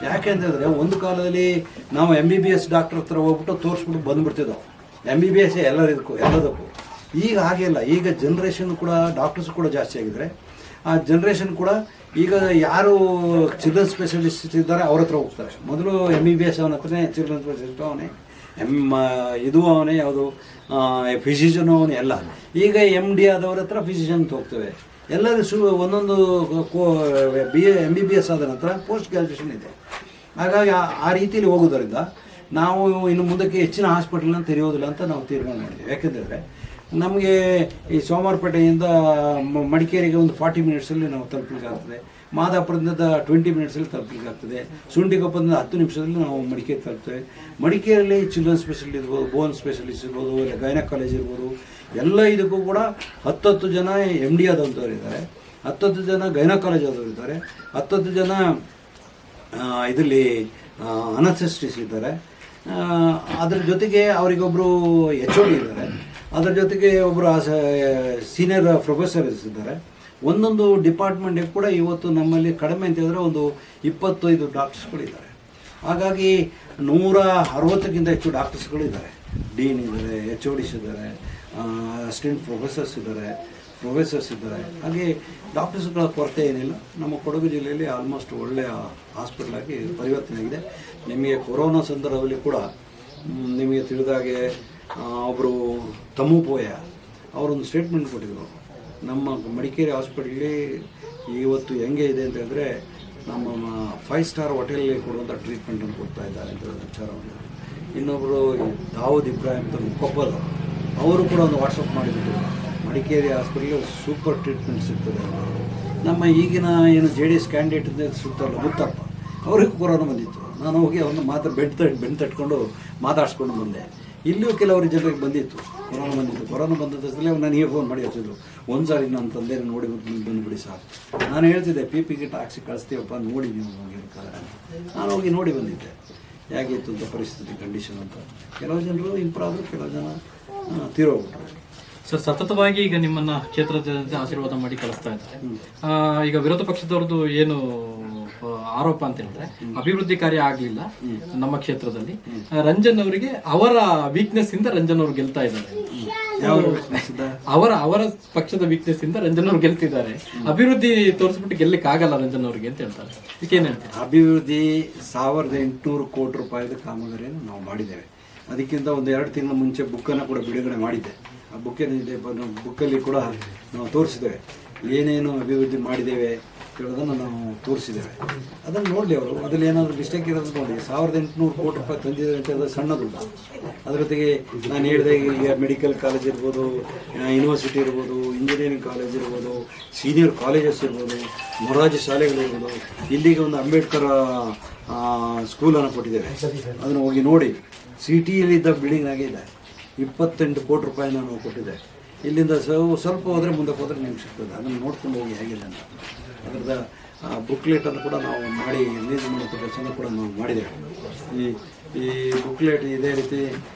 ಯಾಕೆ ಅಂತಂದರೆ ಒಂದು ಕಾಲದಲ್ಲಿ ನಾವು MBBS ಡಾಕ್ಟರ್ ಹತ್ರ ಹೋಗ್ಬಿಟ್ಟು ತೋರಿಸ್ಬಿಟ್ಟು ಬಂದುಬಿಡ್ತಿದ್ದೆವು. MBBS ಎಲ್ಲದಕ್ಕೂ. ಈಗ ಹಾಗೆ ಇಲ್ಲ. ಈಗ ಜನ್ರೇಷನ್ ಕೂಡ ಡಾಕ್ಟರ್ಸ್ ಕೂಡ ಜಾಸ್ತಿ ಆಗಿದ್ದಾರೆ. ಆ ಜನ್ರೇಷನ್ ಕೂಡ ಈಗ ಯಾರು ಚಿಲ್ಡ್ರನ್ ಸ್ಪೆಷಲಿಸ್ಟ್ ಇದ್ದಾರೆ ಅವ್ರ ಹತ್ರ ಹೋಗ್ತಾರೆ. ಮೊದಲು MBBS ಅವನ ಹತ್ರನೇ ಚಿಲ್ಡ್ರನ್ ಸ್ಪೆಷಲಿಸ್ಟ್ ಅವನೇ, ಅವನೇ ಯಾವುದು ಫಿಸಿಷಿಯನು ಅವನೇ ಎಲ್ಲ. ಈಗ MD ಆದವ್ರ ಹತ್ರ ಫಿಸಿಷಿಯನ್ ಹೋಗ್ತೇವೆ. ಎಲ್ಲರೂ ಒಂದೊಂದು MBBS ಆದ ನಂತರ ಪೋಸ್ಟ್ ಗ್ರ್ಯಾಜುಯೇಷನ್ ಇದೆ. ಹಾಗಾಗಿ ಆ ರೀತಿಯಲ್ಲಿ ಹೋಗೋದರಿಂದ ನಾವು ಇನ್ನು ಮುಂದಕ್ಕೆ ಹೆಚ್ಚಿನ ಹಾಸ್ಪಿಟಲ್ನ ತೆರೆಯೋದಿಲ್ಲ ಅಂತ ನಾವು ತೀರ್ಮಾನ ಮಾಡಿದ್ದೀವಿ. ಯಾಕೆಂದರೆ ನಮಗೆ ಈ ಸೋಮವಾರಪೇಟೆಯಿಂದ ಮಡಿಕೇರಿಗೆ ಒಂದು 40 ಮಿನಿಟ್ಸಲ್ಲಿ ನಾವು ತಲುಪಲಿಕ್ಕಾಗ್ತದೆ. ಮಾದಾಪುರದಿಂದ 20 ಮಿನಿಟ್ಸಲ್ಲಿ ತಲುಪಲಿಕ್ಕಾಗ್ತದೆ. ಸುಂಟಿಕೊಪ್ಪದಿಂದ 10 ನಿಮಿಷದಲ್ಲಿ ನಾವು ಮಡಿಕೇರಿ ತಲುಪ್ತೇವೆ. ಮಡಿಕೇರಿಯಲ್ಲಿ ಚಿಲ್ಡ್ರನ್ ಸ್ಪೆಷಲಿಸ್ಟ್ ಇರ್ಬೋದು, ಬೋನ್ ಸ್ಪೆಷಲಿಸ್ಟ್ ಇರ್ಬೋದು, ಇಲ್ಲ ಗೈನಕಾಲಜಿ ಇರ್ಬೋದು, ಎಲ್ಲ ಇದಕ್ಕೂ ಕೂಡ 10 ಜನ MD ಆದಂಥವ್ರು ಇದ್ದಾರೆ, 10 ಜನ ಗೈನಕಾಲಜಿ ಆದವರು ಇದ್ದಾರೆ, 10 ಜನ ಇದರಲ್ಲಿ ಅನಸ್ಥೆಟಿಸ್ಟ್ ಇದ್ದಾರೆ. ಅದರ ಜೊತೆಗೆ ಅವರಿಗೊಬ್ಬರು HOD ಇದ್ದಾರೆ. ಅದರ ಜೊತೆಗೆ ಒಬ್ಬರು ಸೀನಿಯರ್ ಪ್ರೊಫೆಸರ್ಸ್ ಇದ್ದಾರೆ. ಒಂದೊಂದು ಡಿಪಾರ್ಟ್ಮೆಂಟಿಗೆ ಕೂಡ ಇವತ್ತು ನಮ್ಮಲ್ಲಿ ಕಡಿಮೆ ಅಂತ ಹೇಳಿದ್ರೆ ಒಂದು 25 ಡಾಕ್ಟರ್ಸ್ಗಳಿದ್ದಾರೆ. ಹಾಗಾಗಿ 160ಕ್ಕಿಂತ ಹೆಚ್ಚು ಡಾಕ್ಟರ್ಸ್ಗಳಿದ್ದಾರೆ. ಡೀನ್ ಇದ್ದಾರೆ, HODs ಇದ್ದಾರೆ, ಅಸಿಸ್ಟೆಂಟ್ ಪ್ರೊಫೆಸರ್ಸ್ ಇದ್ದಾರೆ. ಹಾಗೆ ಡಾಕ್ಟರ್ಸ್ಗಳ ಕೊರತೆ ಏನಿಲ್ಲ. ನಮ್ಮ ಕೊಡಗು ಜಿಲ್ಲೆಯಲ್ಲಿ ಆಲ್ಮೋಸ್ಟ್ ಒಳ್ಳೆಯ ಹಾಸ್ಪಿಟಲ್ ಆಗಿ ಪರಿವರ್ತನೆ ಆಗಿದೆ. ನಿಮಗೆ ಕೊರೋನಾ ಸಂದರ್ಭದಲ್ಲಿ ಕೂಡ ನಿಮಗೆ ತಿಳಿದಾಗೆ ಒಬ್ಬರು ತಮ್ಮುಪೋಯ ಅವರೊಂದು ಸ್ಟೇಟ್ಮೆಂಟ್ ಕೊಟ್ಟಿದ್ದರು. ನಮ್ಮ ಮಡಿಕೇರಿ ಹಾಸ್ಪಿಟಲ್ಲಿ ಇವತ್ತು ಹೆಂಗೆ ಇದೆ ಅಂತ ಹೇಳಿದ್ರೆ, ನಮ್ಮ 5 ಸ್ಟಾರ್ ಹೋಟೆಲಲ್ಲಿ ಕೊಡುವಂಥ ಟ್ರೀಟ್ಮೆಂಟನ್ನು ಕೊಡ್ತಾ ಇದ್ದಾರೆ ಅಂತ ವಿಚಾರವನ್ನು. ಇನ್ನೊಬ್ಬರು ದಾವೂದ್ ಇಬ್ರಾಹಿಂ ಅಂತ ಕೊಪ್ಪಲ್, ಅವರು ಕೂಡ ಒಂದು ವಾಟ್ಸಪ್ ಮಾಡಿಬಿಟ್ಟು ಮಡಿಕೇರಿ ಹಾಸ್ಪಿಟಲ್ಗೆ ಸೂಪರ್ ಟ್ರೀಟ್ಮೆಂಟ್ ಸಿಗ್ತದೆ. ನಮ್ಮ ಈಗಿನ ಏನು JDS ಕ್ಯಾಂಡಿಡೇಟ್ ಸಿಗ್ತಾರಲ್ಲ ಮುತ್ತಪ್ಪ, ಅವ್ರಿಗೆ ಕೊರೋನಾ ಬಂದಿತ್ತು. ನಾನು ಹೋಗಿ ಅವ್ರನ್ನ ಬೆನ್ನು ತಟ್ಕೊಂಡು ಮಾತಾಡಿಸ್ಕೊಂಡು ಬಂದೆ. ಇಲ್ಲಿಯೂ ಕೆಲವರು ಜನರಿಗೆ ಬಂದಿತ್ತು, ಕೊರೋನಾ ಬಂದಿದ್ದಲ್ಲೇ ನನಗೆ ಫೋನ್ ಮಾಡಿ ಹೇಳ್ತಿದ್ರು, ಒಂದು ಸಾರಿ ನನ್ನ ತಂದೆ ನೋಡಿ ಬಂದುಬಿಡಿ ಸಾಕು. ನಾನು ಹೇಳ್ತಿದ್ದೆ PP ಕಿಟ್ ಹಾಕ್ಸಿ ಕಳಿಸ್ತೀವಪ್ಪ, ನೋಡಿ ನೀವು ಹೋಗಿರ್ತಾರೆ. ನಾನು ಹೋಗಿ ನೋಡಿ ಬಂದಿದ್ದೆ ಹೇಗಿತ್ತು ಅಂತ ಪರಿಸ್ಥಿತಿ ಕಂಡೀಷನ್ ಅಂತ. ಕೆಲವು ಜನರು ಇಂಪ್ರೂವ್ ಆದರು, ಕೆಲವು ಜನ ತೀರೋಗ್ಬಿಟ್ರು. ಸರ್, ಸತತವಾಗಿ ಈಗ ನಿಮ್ಮನ್ನ ಕ್ಷೇತ್ರದ ಜನತೆ ಆಶೀರ್ವಾದ ಮಾಡಿ ಕಳಿಸ್ತಾ ಇದ್ದಾರೆ. ಈಗ ವಿರೋಧ ಪಕ್ಷದವ್ರದ್ದು ಏನು ಆರೋಪ ಅಂತ ಹೇಳಿದ್ರೆ, ಅಭಿವೃದ್ಧಿ ಕಾರ್ಯ ಆಗ್ಲಿಲ್ಲ ನಮ್ಮ ಕ್ಷೇತ್ರದಲ್ಲಿ. ರಂಜನ್ ಅವರಿಗೆ ಅವರ ವೀಕ್ನೆಸ್ ಇಂದ ರಂಜನ್ ಅವರು ಗೆಲ್ತಾ ಇದ್ದಾರೆ. ಅವರ ಪಕ್ಷದ ವೀಕ್ನೆಸ್ ಇಂದ ರಂಜನ್ ಅವರು ಗೆಲ್ತಿದ್ದಾರೆ. ಅಭಿವೃದ್ಧಿ ತೋರಿಸ್ಬಿಟ್ಟು ಗೆಲ್ಲಕ್ಕೆ ಆಗಲ್ಲ ರಂಜನ್ ಅವರಿಗೆ ಅಂತ ಹೇಳ್ತಾರೆ. ಇದಕ್ಕೇನು ಹೇಳ್ತಾರೆ? ಅಭಿವೃದ್ಧಿ 1800 ಕೋಟಿ ರೂಪಾಯಿದ ಕಾಮಗಾರಿಯನ್ನು ನಾವು ಮಾಡಿದ್ದೇವೆ. ಅದಕ್ಕಿಂತ ಒಂದು 2 ತಿಂಗಳ ಮುಂಚೆ ಬುಕ್ಕನ್ನು ಕೂಡ ಬಿಡುಗಡೆ ಮಾಡಿದ್ದೆ. ಆ ಬುಕ್ಕೇನಿದೆ, ಬುಕ್ಕಲ್ಲಿ ಕೂಡ ನಾವು ತೋರಿಸಿದ್ದೇವೆ ಏನೇನು ಅಭಿವೃದ್ಧಿ ಮಾಡಿದ್ದೇವೆ ಹೇಳೋದನ್ನು ನಾವು ತೋರಿಸಿದ್ದೇವೆ. ಅದನ್ನು ನೋಡಲಿ ಅವರು, ಅದರಲ್ಲಿ ಏನಾದರೂ ಮಿಸ್ಟೇಕ್ ಇರೋದು ನೋಡಿ. 1800 ಕೋಟಿ ರೂಪಾಯಿ ತಂದಿದ್ದಾರೆ ಅಂತ ಅದು ಸಣ್ಣ ದುಡ್ಡು. ಅದ್ರ ಜೊತೆಗೆ ನಾನು ಹೇಳಿದೆ, ಈಗ ಮೆಡಿಕಲ್ ಕಾಲೇಜ್ ಇರ್ಬೋದು, ಯೂನಿವರ್ಸಿಟಿ ಇರ್ಬೋದು, ಇಂಜಿನಿಯರಿಂಗ್ ಕಾಲೇಜ್ ಇರ್ಬೋದು, ಸೀನಿಯರ್ ಕಾಲೇಜಸ್ ಇರ್ಬೋದು, ಮೊರಾರ್ಜಿ ಶಾಲೆಗಳಿರ್ಬೋದು, ಇಲ್ಲಿಗೆ ಒಂದು ಅಂಬೇಡ್ಕರ್ ಸ್ಕೂಲನ್ನು ಕೊಟ್ಟಿದ್ದೇವೆ. ಅದನ್ನು ಹೋಗಿ ನೋಡಿ. ಸಿಟಿಯಲ್ಲಿದ್ದ ಬಿಲ್ಡಿಂಗ್ ಆಗಿದೆ 28 ಕೋಟಿ ರೂಪಾಯಿ ನಾವು ಕೊಟ್ಟಿದ್ದೆ. ಇಲ್ಲಿಂದ ಸ್ವಲ್ಪ ಹೋದರೆ ಮುಂದಕ್ಕೆ ಹೋದರೆ ನಿಮ್ಗೆ ಸಿಗ್ತದೆ. ಅದನ್ನು ನೋಡ್ಕೊಂಡು ಹೋಗಿ ಹೇಗಿದೆ ಅಂತ. ಅದರದ ಬುಕ್ಲೆಟನ್ನು ಕೂಡ ನಾವು ಮಾಡಿ ರಿಲೀಸ್ ಮಾಡುವಂಥ ಕೆಲಸನ ಕೂಡ ನಾವು ಮಾಡಿದ್ದೇವೆ. ಈ ಬುಕ್ಲೆಟ್ ಇದೇ ರೀತಿ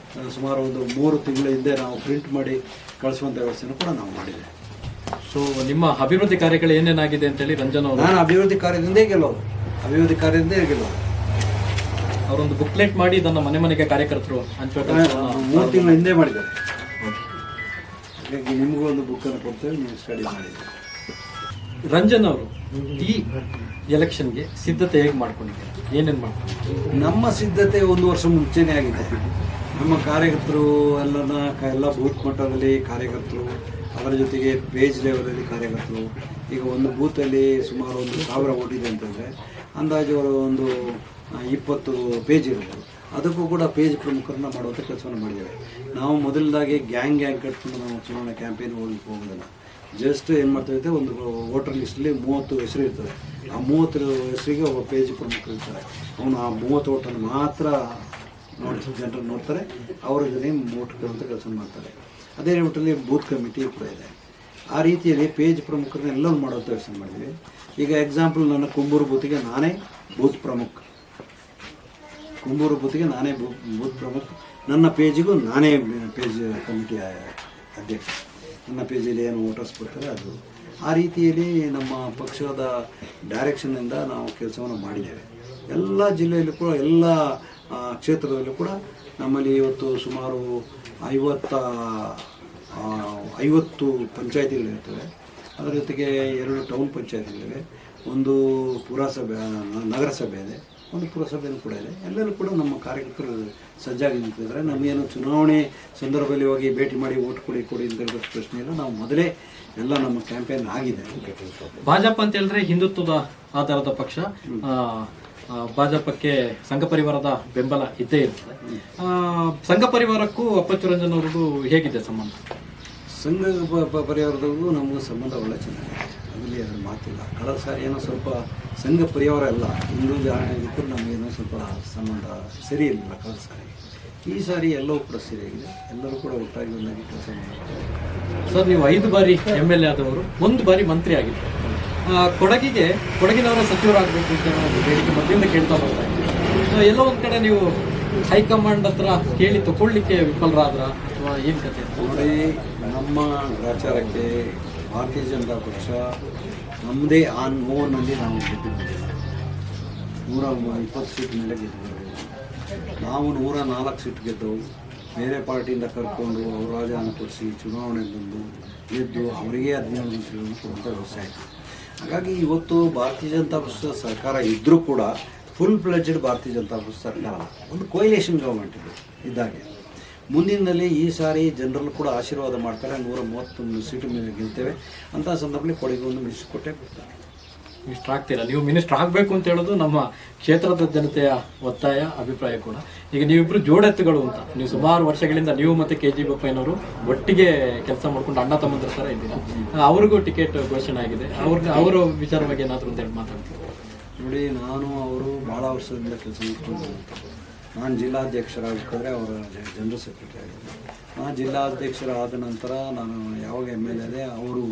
ಸುಮಾರು ಒಂದು 3 ತಿಂಗಳ ಹಿಂದೆ ನಾವು ಪ್ರಿಂಟ್ ಮಾಡಿ ಕಳಿಸುವಂಥ ವ್ಯವಸ್ಥೆನೂ ಕೂಡ ನಾವು ಮಾಡಿದ್ದೇವೆ. ಸೊ ನಿಮ್ಮ ಅಭಿವೃದ್ಧಿ ಕಾರ್ಯಗಳು ಏನೇನಾಗಿದೆ ಅಂತೇಳಿ ರಂಜನ್ ಅವರು? ನಾನು ಅಭಿವೃದ್ಧಿ ಕಾರ್ಯದಿಂದೇ ಗೆಲ್ಲೋದು, ಅಭಿವೃದ್ಧಿ ಕಾರ್ಯದಿಂದೇ ಗೆಲ್ಲೋದು. ಅವರೊಂದು ಬುಕ್ಲೆಟ್ ಮಾಡಿ ಇದನ್ನು ಮನೆ ಮನೆಗೆ ಕಾರ್ಯಕರ್ತರು ಹಂಚುವ 3 ತಿಂಗಳ ಹಿಂದೆ ಮಾಡಿದ್ದಾರೆ. ಹಾಗಾಗಿ ನಿಮಗೂ ಒಂದು ಬುಕ್ಕನ್ನು ಕೊಡ್ತೇವೆ, ನೀವು ಸ್ಟಡಿ ಮಾಡಿದ್ದೀವಿ. ರಂಜನ್ ಅವರು ಈ ಎಲೆಕ್ಷನ್ಗೆ ಸಿದ್ಧತೆ ಹೇಗೆ ಮಾಡ್ಕೊಂಡಿದ್ದಾರೆ? ಏನೇನು ಮಾಡ್ಕೊಂಡಿದ್ದಾರೆ? ನಮ್ಮ ಸಿದ್ಧತೆ 1 ವರ್ಷ ಮುಂಚೆನೇ ಆಗಿದೆ. ನಮ್ಮ ಕಾರ್ಯಕರ್ತರು ಎಲ್ಲ ಬೂತ್ ಮಟ್ಟದಲ್ಲಿ ಕಾರ್ಯಕರ್ತರು, ಅದರ ಜೊತೆಗೆ ಪೇಜ್ ಲೆವೆಲಲ್ಲಿ ಕಾರ್ಯಕರ್ತರು. ಈಗ ಒಂದು ಬೂತಲ್ಲಿ ಸುಮಾರು 1000 ಓಟಿದೆ ಅಂತಂದರೆ ಅಂದಾಜು ಒಂದು 20 ಪೇಜ್ ಇರ್ಬೋದು. ಅದಕ್ಕೂ ಕೂಡ ಪೇಜ್ ಪ್ರಮುಖರನ್ನ ಮಾಡುವಂಥ ಕೆಲಸವನ್ನು ಮಾಡಿದ್ದೇವೆ. ನಾವು ಮೊದಲದಾಗಿ ಗ್ಯಾಂಗ್ ಕಟ್ಕೊಂಡು ನಾವು ಚುನಾವಣಾ ಕ್ಯಾಂಪೇನ್ ಹೋಗೋದಿಲ್ಲ. ಜಸ್ಟ್ ಏನು ಮಾಡ್ತಾಯಿದ್ದೆ, ಒಂದು ವೋಟರ್ ಲಿಸ್ಟಲ್ಲಿ 30 ಹೆಸರು ಇರ್ತದೆ. ಆ 30 ಹೆಸರಿಗೆ ಒಬ್ಬ ಪೇಜ್ ಪ್ರಮುಖರು ಇರ್ತಾರೆ. ಅವನು ಆ 30 ಓಟನ್ನು ಮಾತ್ರ ಜನರನ್ನು ನೋಡ್ತಾರೆ, ಅವರ ಜೊತೆ ವೋಟ್ ಕೇಳುವಂಥ ಕೆಲಸ ಮಾಡ್ತಾರೆ. ಅದೇ ನಿಟ್ಟಿನಲ್ಲಿ ಬೂತ್ ಕಮಿಟಿ ಕೂಡ ಇದೆ. ಆ ರೀತಿಯಲ್ಲಿ ಪೇಜ್ ಪ್ರಮುಖರನ್ನೆಲ್ಲರೂ ಮಾಡುವಂಥ ಕೆಲಸ ಮಾಡಿದ್ವಿ. ಈಗ ಎಕ್ಸಾಂಪಲ್, ನನ್ನ ಕುಂಬೂರು ಬೂತಿಗೆ ನಾನೇ ಬೂತ್ ಪ್ರಮುಖ, ಕುಂಬೂರು ಬೂತಿಗೆ ನಾನೇ ಬೂತ್ ಪ್ರಮುಖ. ನನ್ನ ಪೇಜಿಗೂ ನಾನೇ ಪೇಜ್ ಕಮಿಟಿ ಅಧ್ಯಕ್ಷ. ನನ್ನ ಪೇಜಲ್ಲಿ ಏನು ವೋಟರ್ಸ್ ಬರ್ತಾರೆ ಅದು. ಆ ರೀತಿಯಲ್ಲಿ ನಮ್ಮ ಪಕ್ಷದ ಡೈರೆಕ್ಷನ್ನಿಂದ ನಾವು ಕೆಲಸವನ್ನು ಮಾಡಿದ್ದೇವೆ. ಎಲ್ಲ ಜಿಲ್ಲೆಯಲ್ಲೂ ಕೂಡ, ಎಲ್ಲ ಕ್ಷೇತ್ರದಲ್ಲೂ ಕೂಡ ನಮ್ಮಲ್ಲಿ ಇವತ್ತು ಸುಮಾರು 50 ಪಂಚಾಯಿತಿಗಳಿರ್ತವೆ. ಅದರ ಜೊತೆಗೆ 2 ಟೌನ್ ಪಂಚಾಯಿತಿಗಳಿವೆ, ಒಂದು ಪುರಸಭೆ, ನಗರಸಭೆ ಇದೆ, ಒಂದು ಪುರಸಭೆಯೂ ಕೂಡ ಇದೆ. ಎಲ್ಲರೂ ಕೂಡ ನಮ್ಮ ಕಾರ್ಯಕರ್ತರು ಸಜ್ಜಾಗಿ ನಿಂತಿದ್ದಾರೆ. ನಮಗೇನು ಚುನಾವಣೆ ಸಂದರ್ಭದಲ್ಲಿ ಹೋಗಿ ಭೇಟಿ ಮಾಡಿ ಓಟ್ ಕೊಡಿ ಅಂತ ಪ್ರಶ್ನೆ ಇಲ್ಲ. ನಾವು ಮೊದಲೇ ಎಲ್ಲ ನಮ್ಮ ಕ್ಯಾಂಪೇನ್ ಆಗಿದೆ. ಭಾಜಪ ಅಂತ ಹೇಳಿದ್ರೆ ಹಿಂದುತ್ವದ ಆಧಾರದ ಪಕ್ಷ. ಭಾಜಪಕ್ಕೆ ಸಂಘ ಪರಿವಾರದ ಬೆಂಬಲ ಇದ್ದೇ ಇರ್ತದೆ. ಸಂಘ ಪರಿವಾರಕ್ಕೂ ಅಪ್ಪಚ್ಚು ರಂಜನ್ ಅವ್ರದ್ದು ಹೇಗಿದೆ ಸಂಬಂಧ? ಸಂಘ ಪರಿವಾರದವ್ರಿಗೂ ನಮಗೂ ಸಂಬಂಧ ಒಳ್ಳೆ ಚೆನ್ನಾಗಿದೆ, ಅದರಲ್ಲಿ ಅದ್ರ ಮಾತಿಲ್ಲ. ಕಳೆದ ಸಾರಿ ಏನೋ ಸ್ವಲ್ಪ ಸಂಘ ಪರಿವಾರ ಎಲ್ಲ ಹಿಂದೂ ಜಾಣಕ್ಕೆ ನಮಗೇನೋ ಸ್ವಲ್ಪ ಸಂಬಂಧ ಸರಿ ಇರಲಿಲ್ಲ ಕಳೆದ ಸಾರಿ. ಈ ಸಾರಿ ಎಲ್ಲವೂ ಕೂಡ ಸರಿಯಾಗಿದೆ, ಎಲ್ಲರೂ ಕೂಡ ಒಟ್ಟಾಗಿ ಒಂದಾಗಿ ಕೆಲಸ ಮಾಡ್ತಾರೆ. ಸರ್, ನೀವು 5 ಬಾರಿ MLA ಆದವರು, 1 ಬಾರಿ ಮಂತ್ರಿ ಆಗಿತ್ತು. ಕೊಡಗಿನವರ ಸಚಿವರಾಗಬೇಕು ಅಂತ ಒಂದು ಬೇಡಿಕೆ ಮೊದಲಿಂದ ಕೇಳ್ತಾ ಬರ್ತಾ ಇದ್ದೀವಿ. ಎಲ್ಲೋ ಒಂದು ಕಡೆ ನೀವು ಹೈಕಮಾಂಡ್ ಹತ್ರ ಕೇಳಿ ತಗೊಳ್ಳಿಕ್ಕೆ ವಿಫಲರಾದ್ರ ಅಥವಾ ಏನು ಕತೆ? ನೋಡಿ, ನಮ್ಮ ಗ್ರಾಚಾರಕ್ಕೆ ಭಾರತೀಯ ಜನತಾ ಪಕ್ಷ ನಮ್ಮದೇ ಆನ್ ಓವರ್ನಲ್ಲಿ ನಾವು ಗೆದ್ದಿದ್ದೇವೆ. 120 ಸೀಟ್ ಮೇಲೆ ಗೆದ್ದಿದ್ದೇವೆ. ನಾವು 104 ಸೀಟ್ ಗೆದ್ದವು. ಬೇರೆ ಪಾರ್ಟಿಯಿಂದ ಕರ್ಕೊಂಡು ಅವರು ರಾಜಕಾರಣ ಕೊಡಿಸಿ ಚುನಾವಣೆ ಬಂದು ಗೆದ್ದು ಅವರಿಗೆ 17 ಮಂತ್ರಿಗಳನ್ನು ಕೊಡುವಂಥ ವ್ಯವಸ್ಥೆ ಆಯಿತು. ಹಾಗಾಗಿ ಇವತ್ತು ಭಾರತೀಯ ಜನತಾ ಪಕ್ಷದ ಸರ್ಕಾರ ಇದ್ದರೂ ಕೂಡ ಫುಲ್ ಫ್ಲೆಡ್ಜೆಡ್ ಭಾರತೀಯ ಜನತಾ ಪಕ್ಷ ಸರ್ಕಾರ ಒಂದು ಕೊಯಿಲೇಷನ್ ಗೌರ್ಮೆಂಟ್ ಇದ್ದಾಗೆ. ಮುಂದಿನಲ್ಲಿ ಈ ಸಾರಿ ಜನರಲ್ಲೂ ಕೂಡ ಆಶೀರ್ವಾದ ಮಾಡ್ತಾರೆ. 131 ಸೀಟು ಮೇಲೆ ಗೆಲ್ತೇವೆ ಅಂತ ಸಂದರ್ಭದಲ್ಲಿ ಕೊಡಗಿಗೆ ಒಂದು ಮಿನಿಸ್ಟರ್ ಕೊಟ್ಟೆ ಕೊಡ್ತಾರೆ. ಮಿನಿಸ್ಟರ್ ಆಗ್ತೀರಾ? ನೀವು ಮಿನಿಸ್ಟರ್ ಆಗಬೇಕು ಅಂತ ಹೇಳೋದು ನಮ್ಮ ಕ್ಷೇತ್ರದ ಜನತೆಯ ಒತ್ತಾಯ, ಅಭಿಪ್ರಾಯ ಕೂಡ. ಈಗ ನೀವಿಬ್ಬರು ಜೋಡೆತ್ತುಗಳು ಅಂತ, ನೀವು ಸುಮಾರು ವರ್ಷಗಳಿಂದ ನೀವು ಮತ್ತು KG ಬೊಪ್ಪಯ್ಯನವರು ಒಟ್ಟಿಗೆ ಕೆಲಸ ಮಾಡ್ಕೊಂಡು ಅಣ್ಣ ತಮ್ಮಂದ್ರ ಥರ ಇದ್ದೀರಾ. ಅವ್ರಿಗೂ ಟಿಕೆಟ್ ಘೋಷಣೆ ಆಗಿದೆ. ಅವರ ವಿಚಾರವಾಗಿ ಏನಾದರೂ ಅಂತ ಹೇಳಿ ಮಾತಾಡ್ತೀವಿ. ನೋಡಿ, ನಾನು ಅವರು ಭಾಳ ವರ್ಷದಿಂದ ಕೆಲಸ ಮಾಡ್ಕೊಂಡು ನಾನು ಜಿಲ್ಲಾಧ್ಯಕ್ಷರಾಗಬೇಕಾದ್ರೆ ಅವರ ಜನರಲ್ ಸೆಕ್ರೆಟರಿ ಆಗಿದ್ದರು. ನಾನು ಜಿಲ್ಲಾಧ್ಯಕ್ಷರಾದ ನಂತರ ನಾನು ಯಾವಾಗ MLA ಅವರು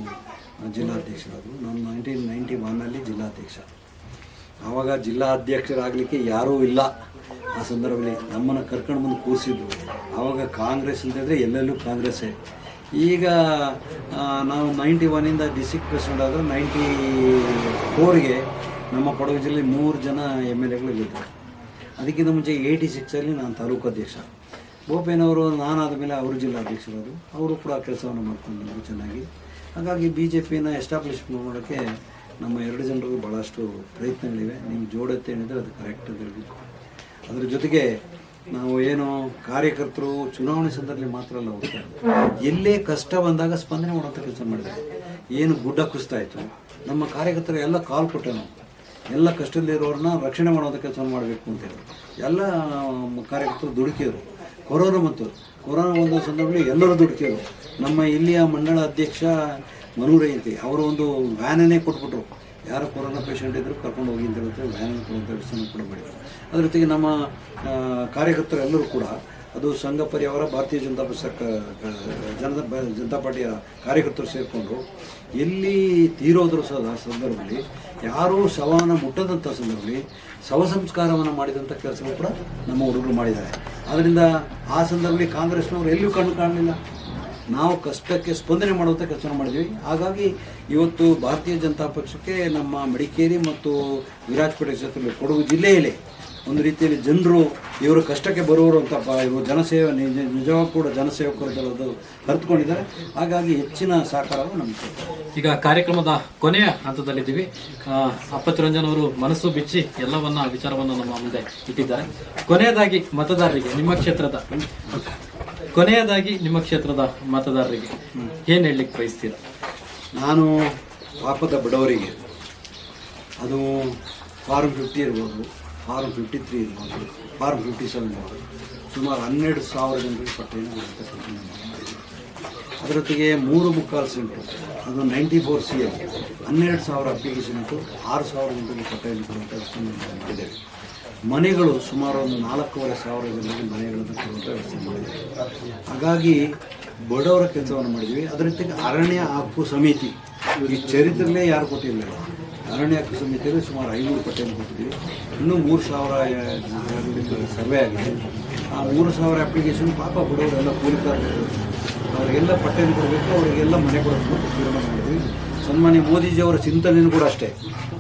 ಜಿಲ್ಲಾಧ್ಯಕ್ಷರಾದರು. ನಾನು 1991 ಜಿಲ್ಲಾಧ್ಯಕ್ಷ. ಆವಾಗ ಜಿಲ್ಲಾಧ್ಯಕ್ಷರಾಗಲಿಕ್ಕೆ ಯಾರೂ ಇಲ್ಲ. ಆ ಸಂದರ್ಭದಲ್ಲಿ ನಮ್ಮನ್ನು ಕರ್ಕೊಂಡು ಬಂದು ಕೂರಿಸಿದ್ರು. ಆವಾಗ ಕಾಂಗ್ರೆಸ್ ಅಂತಂದರೆ ಎಲ್ಲೆಲ್ಲೂ ಕಾಂಗ್ರೆಸ್ಸೇ. ಈಗ ನಾವು 91 ಡಿಸ್ಟ್ರಿಕ್ಟ್ ಪ್ರೆಸಿಡೆಂಟ್ ಆದರೆ 94ಗೆ ನಮ್ಮ ಕೊಡಗು ಜಿಲ್ಲೆ 3 ಜನ MLAಗಳು ಗೆದ್ದರು. ಅದಕ್ಕಿಂತ ಮುಂಚೆ 86 ನಾನು ತಾಲೂಕು ಅಧ್ಯಕ್ಷ. ಬೋಪಯ್ಯನವರು ನಾನಾದ ಮೇಲೆ ಅವರು ಜಿಲ್ಲಾಧ್ಯಕ್ಷರಾದರು. ಅವರು ಕೂಡ ಕೆಲಸವನ್ನು ಮಾಡ್ಕೊಂಡಿದ್ದರು ಚೆನ್ನಾಗಿ. ಹಾಗಾಗಿ BJPನ ಎಸ್ಟಾಬ್ಲಿಷ್ ಮಾಡೋಕ್ಕೆ ನಮ್ಮ 2 ಜನರಿಗೂ ಭಾಳಷ್ಟು ಪ್ರಯತ್ನಗಳಿವೆ. ನೀವು ಜೋಡತ್ತೆ ಏನಿದ್ರೆ ಅದು ಕರೆಕ್ಟ್ ಇರಬೇಕು. ಅದರ ಜೊತೆಗೆ ನಾವು ಏನು ಕಾರ್ಯಕರ್ತರು ಚುನಾವಣೆ ಸಂದರ್ಭದಲ್ಲಿ ಮಾತ್ರ ಅಲ್ಲ ಹೋಗ್ತಾರೆ, ಎಲ್ಲೇ ಕಷ್ಟ ಬಂದಾಗ ಸ್ಪಂದನೆ ಮಾಡುವಂಥ ಕೆಲಸ ಮಾಡಿದೆ. ಏನು ಗುಡ್ಡ ಕುಸಿತಾ ಇತ್ತು, ನಮ್ಮ ಕಾರ್ಯಕರ್ತರು ಎಲ್ಲ ಕಾಲು ಕೊಟ್ಟೆ ನಾವು ಎಲ್ಲ ಕಷ್ಟದಲ್ಲಿರೋರನ್ನ ರಕ್ಷಣೆ ಮಾಡುವಂಥ ಕೆಲಸ ಮಾಡಬೇಕು ಅಂತೇಳಿ ಎಲ್ಲ ಕಾರ್ಯಕರ್ತರು ದುಡುಕಿದ್ರು. ಕೊರೋನಾ ಬಂತು. ಕೊರೋನಾ ಬಂದ ಸಂದರ್ಭದಲ್ಲಿ ಎಲ್ಲರೂ ದುಡುಕಿದ್ರು. ನಮ್ಮ ಇಲ್ಲಿಯ ಮಂಡಳ ಅಧ್ಯಕ್ಷ ಮನೂರೈತಿ ಅವರು ಒಂದು ವ್ಯಾನನ್ನೇ ಕೊಟ್ಬಿಟ್ರು. ಯಾರು ಕೊರೋನಾ ಪೇಷಂಟ್ ಇದ್ದರೂ ಕರ್ಕೊಂಡು ಹೋಗಿ ಅಂತ ಹೇಳ್ತಾರೆ, ವ್ಯಾನ್ ಕೊಡುವಂಥ ವ್ಯವಸ್ಥೆ ಕೂಡ ಮಾಡಿದ್ರು. ಅದ್ರ ಜೊತೆಗೆ ನಮ್ಮ ಕಾರ್ಯಕರ್ತರು ಎಲ್ಲರೂ ಕೂಡ ಅದು ಸಂಘ ಪರಿವಾರ ಭಾರತೀಯ ಜನತಾ ಪಾರ್ಟಿಯ ಕಾರ್ಯಕರ್ತರು ಸೇರಿಕೊಂಡು ಎಲ್ಲಿ ತೀರೋದ್ರ ಸಂದರ್ಭದಲ್ಲಿ ಯಾರೂ ಶವವನ್ನು ಮುಟ್ಟದಂಥ ಸಂದರ್ಭದಲ್ಲಿ ಶವ ಸಂಸ್ಕಾರವನ್ನು ಮಾಡಿದಂಥ ಕೆಲಸಗಳು ಕೂಡ ನಮ್ಮ ಹುಡುಗರು ಮಾಡಿದ್ದಾರೆ. ಆದ್ದರಿಂದ ಆ ಸಂದರ್ಭದಲ್ಲಿ ಕಾಂಗ್ರೆಸ್ನವರು ಎಲ್ಲಿಯೂ ಕಣ್ಣು ಕಾಣಲಿಲ್ಲ. ನಾವು ಕಷ್ಟಕ್ಕೆ ಸ್ಪಂದನೆ ಮಾಡುವಂಥ ಕೆಲಸ ಮಾಡಿದ್ವಿ. ಹಾಗಾಗಿ ಇವತ್ತು ಭಾರತೀಯ ಜನತಾ ಪಕ್ಷಕ್ಕೆ ನಮ್ಮ ಮಡಿಕೇರಿ ಮತ್ತು ವಿರಾಜಪೇಟೆ ಕ್ಷೇತ್ರದಲ್ಲಿ ಕೊಡಗು ಜಿಲ್ಲೆಯಲ್ಲಿ ಒಂದು ರೀತಿಯಲ್ಲಿ ಜನರು ಇವರು ಕಷ್ಟಕ್ಕೆ ಬರುವವರು ಅಂತ ಇವರು ಜನಸೇವೆ ನಿಜವಾಗ ಕೂಡ ಜನಸೇವಕರು ಅರ್ಥಕೊಂಡಿದ್ದಾರೆ. ಹಾಗಾಗಿ ಹೆಚ್ಚಿನ ಸಹಕಾರವು ನಮಗೆ. ಈಗ ಕಾರ್ಯಕ್ರಮದ ಕೊನೆಯ ಹಂತದಲ್ಲಿದ್ದೀವಿ. ಅಪ್ಪಚ್ಚುರಂಜನ್ ಅವರು ಮನಸ್ಸು ಬಿಚ್ಚಿ ಎಲ್ಲವನ್ನ ವಿಚಾರವನ್ನು ನಮ್ಮ ಮುಂದೆ ಇಟ್ಟಿದ್ದಾರೆ. ಕೊನೆಯದಾಗಿ ನಿಮ್ಮ ಕ್ಷೇತ್ರದ ಮತದಾರರಿಗೆ ಏನು ಹೇಳಲಿಕ್ಕೆ ಬಯಸ್ತೀರಾ? ನಾನು ಪಾಪದ ಬಡವರಿಗೆ, ಅದು ಫಾರ್ಮ್ 50 ಇರ್ಬೋದು, ಫಾರ್ಮ್ 53 ಇರ್ಬೋದು, ಫಾರ್ಮ್ 57 ಇರ್ಬೋದು, ಸುಮಾರು 12,000 ಜನರಿಗೆ ಪಟ್ಟಿಯನ್ನು ಮಾಡಿದ್ದೀವಿ. ಅದರೊತ್ತಿಗೆ 3.25 ಸೆಂಟು, ಅದು 94 CL 12,000 ಅಪ್ಲಿಕೇಶನ್ ಇಟ್ಟು 6,000 ಜನರಿಗೆ ಪಟ್ಟಿಯನ್ನು ಕೊಡುವಂಥ ವ್ಯವಸ್ಥೆ ಮಾಡಿದ್ದೇವೆ. ಮನೆಗಳು ಸುಮಾರು ಒಂದು 4,500 ಜನರಿಗೆ ಮನೆಗಳನ್ನು ಕೊಡುವಂಥ ವ್ಯವಸ್ಥೆ ಮಾಡಿದ್ದೇವೆ. ಹಾಗಾಗಿ ಬಡವರ ಕೆಲಸವನ್ನು ಮಾಡಿದ್ವಿ. ಅದರ ಜೊತೆಗೆ ಅರಣ್ಯ ಹಕ್ಕು ಸಮಿತಿ, ಈ ಚರಿತ್ರೆಯಲ್ಲೇ ಯಾರು ಕೊಟ್ಟಿರಲಿಲ್ಲ. ಅರಣ್ಯ ಹಕ್ಕು ಸಮಿತಿಯಲ್ಲಿ ಸುಮಾರು 500 ಪಟ್ಟಿಯನ್ನು ಕೊಟ್ಟಿದ್ದೀವಿ. ಇನ್ನೂ 3,000 ಸರ್ವೆ ಆಗಿದೆ. ಆ 3,000 ಅಪ್ಲಿಕೇಶನ್ ಪಾಪ ಬಡವರೆಲ್ಲ ಕೂಲಿಕಾರರು, ಅವರಿಗೆಲ್ಲ ಪಟ್ಟಿಯನ್ನು ಕೊಡಬೇಕು, ಅವರಿಗೆಲ್ಲ ಮನೆ ಕೊಡಬೇಕು ಅಂತ ತೀರ್ಮಾನ ಮಾಡಿದ್ವಿ. ಸನ್ಮಾನ್ಯ ಮೋದಿಜಿಯವರ ಚಿಂತನೆಯೂ ಕೂಡ ಅಷ್ಟೇ.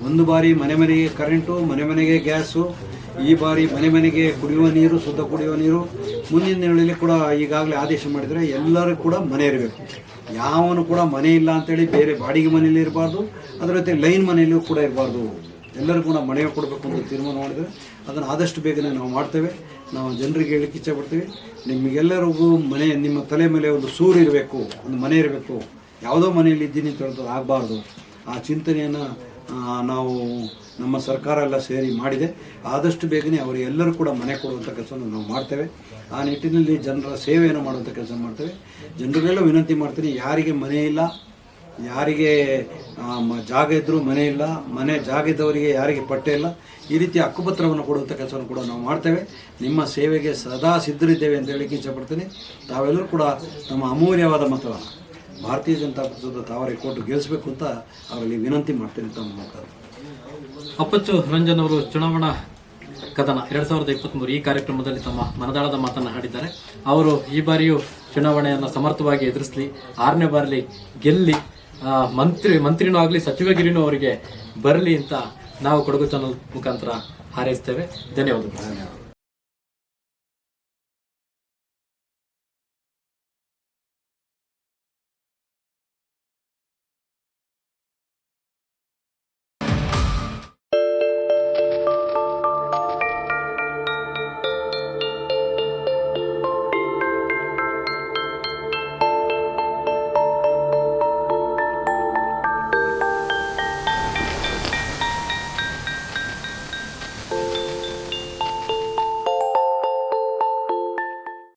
ಒಂದು ಬಾರಿ ಮನೆ ಮನೆಗೆ ಕರೆಂಟು, ಮನೆ ಮನೆಗೆ ಗ್ಯಾಸು, ಈ ಬಾರಿ ಮನೆ ಮನೆಗೆ ಕುಡಿಯುವ ನೀರು, ಶುದ್ಧ ಕುಡಿಯುವ ನೀರು. ಮುಂದಿನ ದಿನಗಳಲ್ಲಿ ಕೂಡ ಈಗಾಗಲೇ ಆದೇಶ ಮಾಡಿದರೆ ಎಲ್ಲರೂ ಕೂಡ ಮನೆ ಇರಬೇಕು. ಯಾವನು ಕೂಡ ಮನೆ ಇಲ್ಲ ಅಂತೇಳಿ ಬೇರೆ ಬಾಡಿಗೆ ಮನೆಯಲ್ಲಿ ಇರಬಾರ್ದು, ಅದರ ಜೊತೆ ಲೈನ್ ಮನೆಯಲ್ಲೂ ಕೂಡ ಇರಬಾರ್ದು. ಎಲ್ಲರಿಗೂ ಕೂಡ ಮನೆ ಕೊಡಬೇಕು ಅಂತ ತೀರ್ಮಾನ ಮಾಡಿದರೆ ಅದನ್ನು ಆದಷ್ಟು ಬೇಗನೆ ನಾವು ಮಾಡ್ತೇವೆ. ನಾವು ಜನರಿಗೆ ಹೇಳಲಿಕ್ಕೆ ಇಚ್ಛೆ ಪಡ್ತೀವಿ, ನಿಮಗೆಲ್ಲರಿಗೂ ಮನೆ, ನಿಮ್ಮ ತಲೆ ಮೇಲೆ ಒಂದು ಸೂರು ಇರಬೇಕು, ಒಂದು ಮನೆ ಇರಬೇಕು. ಯಾವುದೋ ಮನೆಯಲ್ಲಿ ಇದ್ದೀನಿ ಅಂತ ಹೇಳೋದು ಆಗಬಾರ್ದು. ಆ ಚಿಂತನೆಯನ್ನು ನಾವು ನಮ್ಮ ಸರ್ಕಾರ ಎಲ್ಲ ಸೇರಿ ಮಾಡಿದೆ. ಆದಷ್ಟು ಬೇಗನೆ ಅವರೆಲ್ಲರೂ ಕೂಡ ಮನೆ ಕೊಡುವಂಥ ಕೆಲಸವನ್ನು ನಾವು ಮಾಡ್ತೇವೆ. ಆ ನಿಟ್ಟಿನಲ್ಲಿ ಜನರ ಸೇವೆಯನ್ನು ಮಾಡುವಂಥ ಕೆಲಸ ಮಾಡ್ತೇವೆ. ಜನರಿಗೆಲ್ಲ ವಿನಂತಿ ಮಾಡ್ತೀನಿ, ಯಾರಿಗೆ ಮನೆ ಇಲ್ಲ, ಯಾರಿಗೆ ಜಾಗ ಇದ್ದರೂ ಮನೆ ಇಲ್ಲ, ಮನೆ ಜಾಗ ಇದ್ದವರಿಗೆ ಯಾರಿಗೆ ಪಟ್ಟೆ ಇಲ್ಲ, ಈ ರೀತಿ ಹಕ್ಕುಪತ್ರವನ್ನು ಕೊಡುವಂಥ ಕೆಲಸವನ್ನು ಕೂಡ ನಾವು ಮಾಡ್ತೇವೆ. ನಿಮ್ಮ ಸೇವೆಗೆ ಸದಾ ಸಿದ್ಧರಿದ್ದೇವೆ ಅಂತ ಹೇಳಿಕ್ಕೆ ಇಚ್ಛೆಪಡ್ತೀನಿ. ತಾವೆಲ್ಲರೂ ಕೂಡ ನಮ್ಮ ಅಮೂಲ್ಯವಾದ ಮತವನ್ನು ಭಾರತೀಯ ಜನತಾ ಪಕ್ಷದ ತಾವರೆ ಕೊಟ್ಟು ಗೆಲ್ಲಿಸಬೇಕು ಅಂತ ಅವರಲ್ಲಿ ವಿನಂತಿ ಮಾಡ್ತೀನಿ ತಮ್ಮ ಮುಖಾಂತರ. ಅಪ್ಪಚ್ಚು ರಂಜನ್ ಅವರು ಚುನಾವಣಾ ಕದನ 2023 ಈ ಕಾರ್ಯಕ್ರಮದಲ್ಲಿ ತಮ್ಮ ಮನದಾಳದ ಮಾತನ್ನು ಹಾಡಿದ್ದಾರೆ. ಅವರು ಈ ಬಾರಿಯೂ ಚುನಾವಣೆಯನ್ನು ಸಮರ್ಥವಾಗಿ ಎದುರಿಸಲಿ, 6ನೇ ಬಾರಿ ಗೆಲ್ಲಿ, ಮಂತ್ರಿನೂ ಆಗಲಿ ಸಚಿವಗಿರಿನೂ ಅವರಿಗೆ ಬರಲಿ ಅಂತ ನಾವು ಕೊಡಗು ಚಾನಲ್ ಮುಖಾಂತರ ಹಾರೈಸ್ತೇವೆ. ಧನ್ಯವಾದಗಳು.